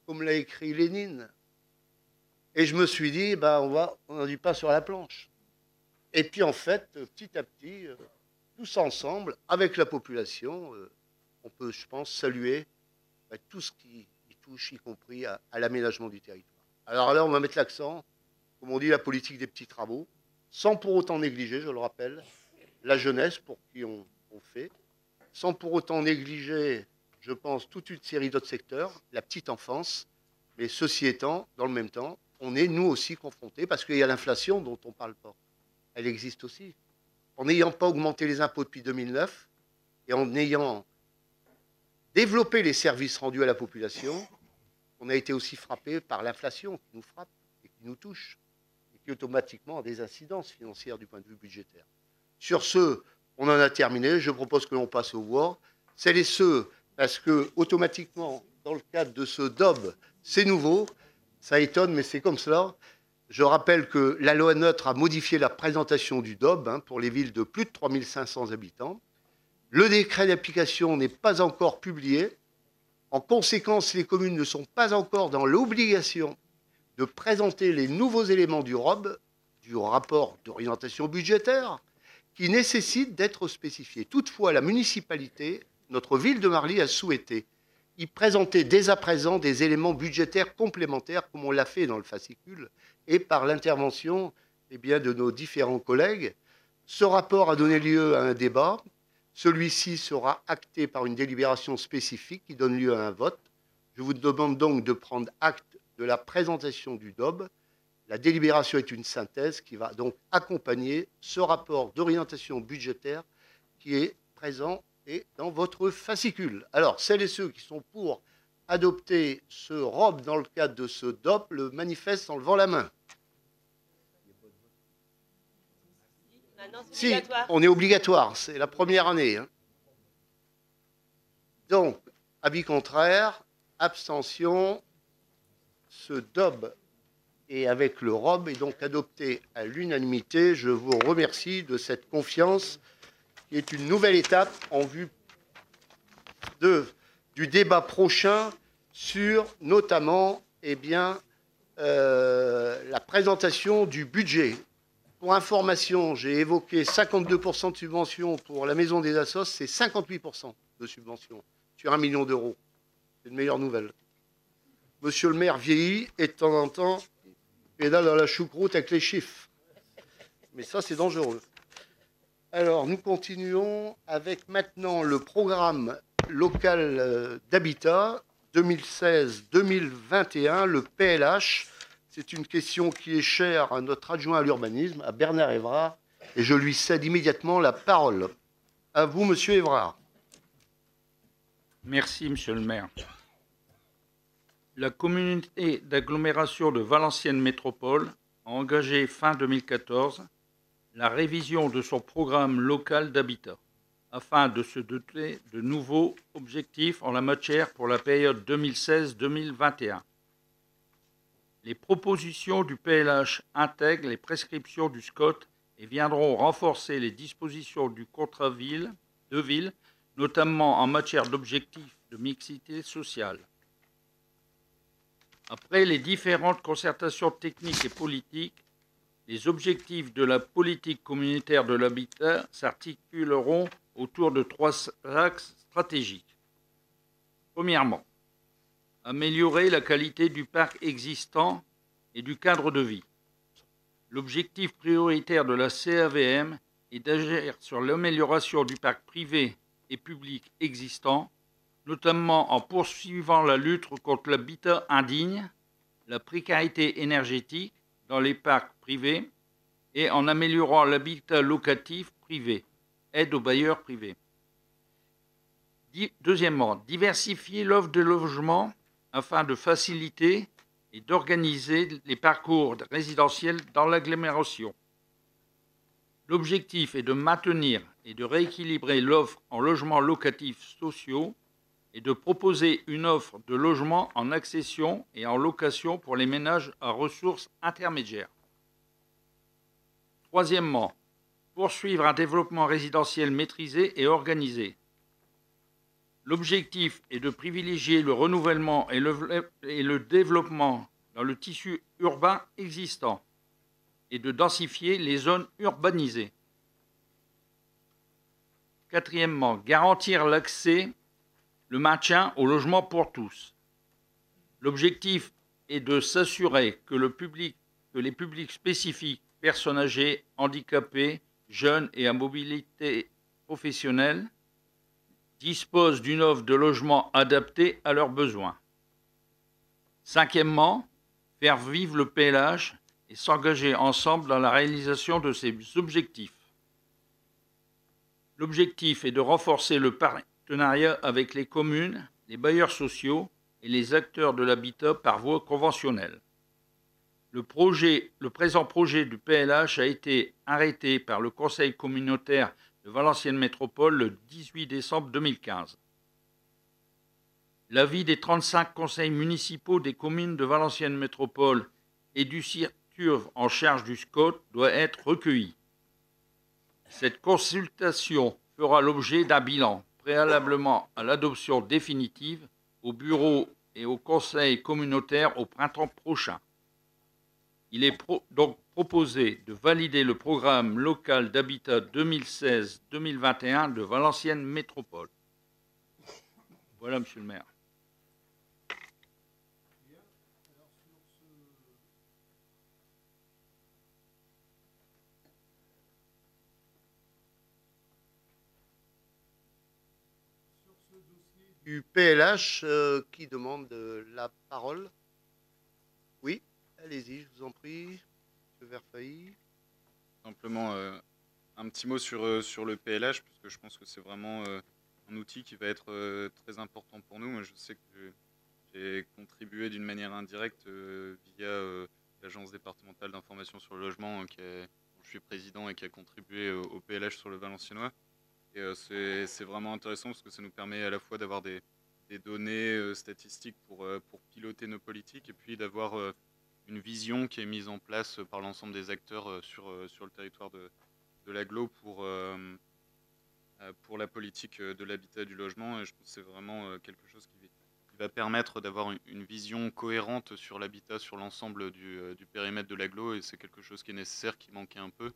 Comme l'a écrit Lénine. Et je me suis dit, on a du pain sur la planche. Et puis en fait, petit à petit, tous ensemble, avec la population, on peut, je pense, saluer tout ce qui touche, y compris à l'aménagement du territoire. Alors là, on va mettre l'accent, comme on dit, la politique des petits travaux, sans pour autant négliger, je le rappelle, la jeunesse pour qui on fait, sans pour autant négliger, je pense, toute une série d'autres secteurs, la petite enfance, mais ceci étant, dans le même temps, on est nous aussi confrontés, parce qu'il y a l'inflation dont on ne parle pas. Elle existe aussi. En n'ayant pas augmenté les impôts depuis 2009, et en ayant développé les services rendus à la population, qu'on a été aussi frappé par l'inflation qui nous frappe et qui nous touche, et qui automatiquement a des incidences financières du point de vue budgétaire. Sur ce, on en a terminé. Je propose que l'on passe aux voix. Celles et ceux, parce que automatiquement, dans le cadre de ce DOB, c'est nouveau, ça étonne, mais c'est comme cela. Je rappelle que la loi NOTRe a modifié la présentation du DOB pour les villes de plus de 3 500 habitants. Le décret d'application n'est pas encore publié. En conséquence, les communes ne sont pas encore dans l'obligation de présenter les nouveaux éléments du ROB, du rapport d'orientation budgétaire, qui nécessitent d'être spécifiés. Toutefois, la municipalité, notre ville de Marly, a souhaité y présenter dès à présent des éléments budgétaires complémentaires, comme on l'a fait dans le fascicule, et par l'intervention de nos différents collègues. Ce rapport a donné lieu à un débat. Celui-ci sera acté par une délibération spécifique qui donne lieu à un vote. Je vous demande donc de prendre acte de la présentation du DOB. La délibération est une synthèse qui va donc accompagner ce rapport d'orientation budgétaire qui est présent et dans votre fascicule. Alors, celles et ceux qui sont pour adopter ce ROB dans le cadre de ce DOP le manifestent en levant la main. Si, on est obligatoire, c'est la première année. Donc, avis contraire, abstention, ce DOB et avec le ROB est donc adopté à l'unanimité. Je vous remercie de cette confiance qui est une nouvelle étape en vue du débat prochain sur notamment la présentation du budget. Pour information, j'ai évoqué 52% de subventions pour la maison des assos, c'est 58% de subventions sur 1 million d'euros. C'est une meilleure nouvelle. Monsieur le maire vieillit et de temps en temps, pédale dans la choucroute avec les chiffres. Mais ça, c'est dangereux. Alors, nous continuons avec maintenant le programme local d'habitat 2016-2021, le PLH. C'est une question qui est chère à notre adjoint à l'urbanisme, à Bernard Évrard, et je lui cède immédiatement la parole. À vous, monsieur Évrard. Merci, monsieur le maire. La communauté d'agglomération de Valenciennes Métropole a engagé fin 2014 la révision de son programme local d'habitat afin de se doter de nouveaux objectifs en la matière pour la période 2016-2021. Les propositions du PLH intègrent les prescriptions du SCOT et viendront renforcer les dispositions du contrat de ville, notamment en matière d'objectifs de mixité sociale. Après les différentes concertations techniques et politiques, les objectifs de la politique communautaire de l'habitat s'articuleront autour de 3 axes stratégiques. Premièrement, améliorer la qualité du parc existant et du cadre de vie. L'objectif prioritaire de la CAVM est d'agir sur l'amélioration du parc privé et public existant, notamment en poursuivant la lutte contre l'habitat indigne, la précarité énergétique dans les parcs privés et en améliorant l'habitat locatif privé, aide aux bailleurs privés. Deuxièmement, diversifier l'offre de logement afin de faciliter et d'organiser les parcours résidentiels dans l'agglomération. L'objectif est de maintenir et de rééquilibrer l'offre en logements locatifs sociaux et de proposer une offre de logements en accession et en location pour les ménages à ressources intermédiaires. Troisièmement, poursuivre un développement résidentiel maîtrisé et organisé. L'objectif est de privilégier le renouvellement et le développement dans le tissu urbain existant et de densifier les zones urbanisées. Quatrièmement, garantir l'accès, le maintien au logement pour tous. L'objectif est de s'assurer que les publics spécifiques, personnes âgées, handicapées, jeunes et à mobilité professionnelle, disposent d'une offre de logement adaptée à leurs besoins. Cinquièmement, faire vivre le PLH et s'engager ensemble dans la réalisation de ces objectifs. L'objectif est de renforcer le partenariat avec les communes, les bailleurs sociaux, et les acteurs de l'habitat par voie conventionnelle. Le présent projet du PLH a été arrêté par le Conseil communautaire de Valenciennes Métropole le 18 décembre 2015. L'avis des 35 conseils municipaux des communes de Valenciennes Métropole et du CIRTUV en charge du SCOT doit être recueilli. Cette consultation fera l'objet d'un bilan préalablement à l'adoption définitive au bureau et au conseil communautaire au printemps prochain. Il est donc proposé de valider le programme local d'habitat 2016-2021 de Valenciennes Métropole. Voilà, monsieur le maire. Du PLH, qui demande la parole? Oui, allez-y, je vous en prie. Monsieur Verfailly. Simplement un petit mot sur le PLH, puisque je pense que c'est vraiment un outil qui va être très important pour nous. Moi, je sais que j'ai contribué d'une manière indirecte via l'Agence départementale d'information sur le logement, dont je suis président et qui a contribué au PLH sur le Valenciennois. Et c'est vraiment intéressant parce que ça nous permet à la fois d'avoir des données statistiques pour piloter nos politiques et puis d'avoir une vision qui est mise en place par l'ensemble des acteurs sur le territoire de l'agglo pour la politique de l'habitat et du logement. Et je pense que c'est vraiment quelque chose qui va permettre d'avoir une vision cohérente sur l'habitat sur l'ensemble du périmètre de l'agglo, et c'est quelque chose qui est nécessaire, qui manquait un peu.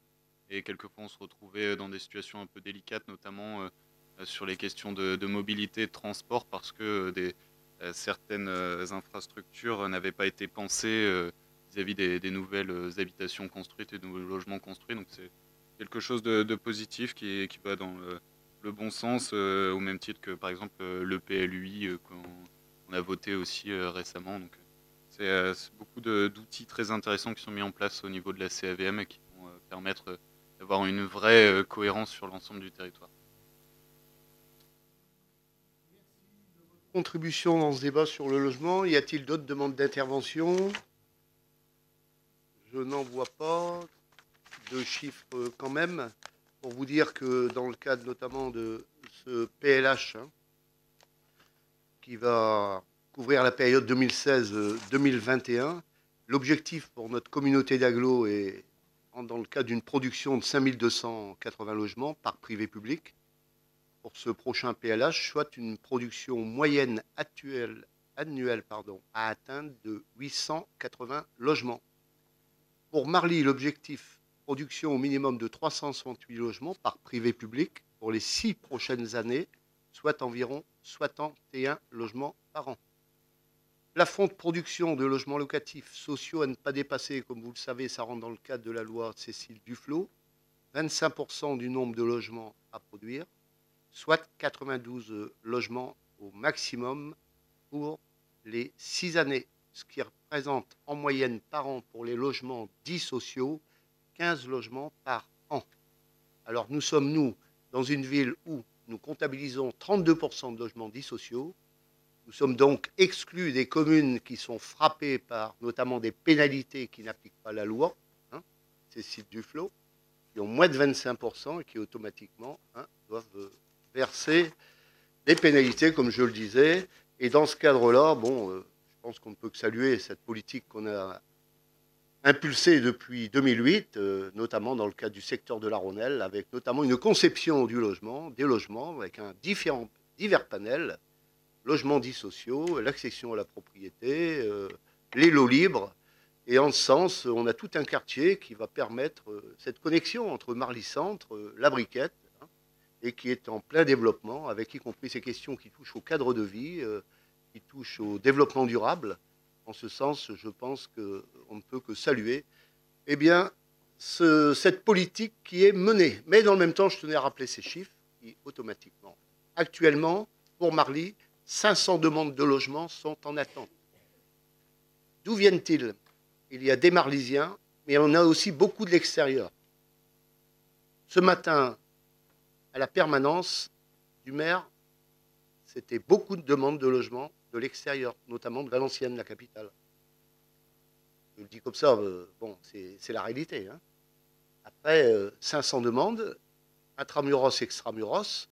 Et quelquefois, on se retrouvait dans des situations un peu délicates, notamment sur les questions de mobilité et de transport, parce que certaines infrastructures n'avaient pas été pensées vis-à-vis des nouvelles habitations construites et de nouveaux logements construits. Donc c'est quelque chose de positif qui va dans le bon sens, au même titre que, par exemple, le PLUI qu'on a voté aussi récemment. Donc c'est beaucoup d'outils très intéressants qui sont mis en place au niveau de la CAVM et qui vont permettre d'avoir une vraie cohérence sur l'ensemble du territoire. Contribution dans ce débat sur le logement. Y a-t-il d'autres demandes d'intervention? Je n'en vois pas. De chiffres quand même, pour vous dire que dans le cadre notamment de ce PLH, qui va couvrir la période 2016-2021, l'objectif pour notre communauté d'agglo est dans le cadre d'une production de 5280 logements par privé-public pour ce prochain PLH, soit une production moyenne annuelle à atteindre de 880 logements. Pour Marly, l'objectif, production au minimum de 368 logements par privé-public pour les 6 prochaines années, soit environ 61 logements par an. Plafond de production de logements locatifs sociaux à ne pas dépasser, comme vous le savez, ça rentre dans le cadre de la loi Cécile Duflot, 25% du nombre de logements à produire, soit 92 logements au maximum pour les 6 années, ce qui représente en moyenne par an pour les logements dits sociaux 15 logements par an. Alors nous sommes, nous, dans une ville où nous comptabilisons 32% de logements dits sociaux. Nous sommes donc exclus des communes qui sont frappées par notamment des pénalités qui n'appliquent pas la loi, Cécile Duflot, qui ont moins de 25% et qui automatiquement doivent verser des pénalités, comme je le disais. Et dans ce cadre-là, je pense qu'on ne peut que saluer cette politique qu'on a impulsée depuis 2008, notamment dans le cadre du secteur de la Rhônelle, avec notamment une conception du logement, des logements, avec un divers panels, logements dits sociaux, l'accession à la propriété, les lots libres. Et en ce sens, on a tout un quartier qui va permettre cette connexion entre Marly-Centre, la Briquette, et qui est en plein développement, avec y compris ces questions qui touchent au cadre de vie, qui touchent au développement durable. En ce sens, je pense qu'on ne peut que saluer cette politique qui est menée. Mais dans le même temps, je tenais à rappeler ces chiffres qui, automatiquement, actuellement, pour Marly, 500 demandes de logement sont en attente. D'où viennent-ils? Il y a des Marlysiens, mais on a aussi beaucoup de l'extérieur. Ce matin, à la permanence du maire, c'était beaucoup de demandes de logement de l'extérieur, notamment de Valenciennes, la capitale. Je le dis comme ça, bon, c'est la réalité. Hein. Après, 500 demandes, intramuros, extramuros,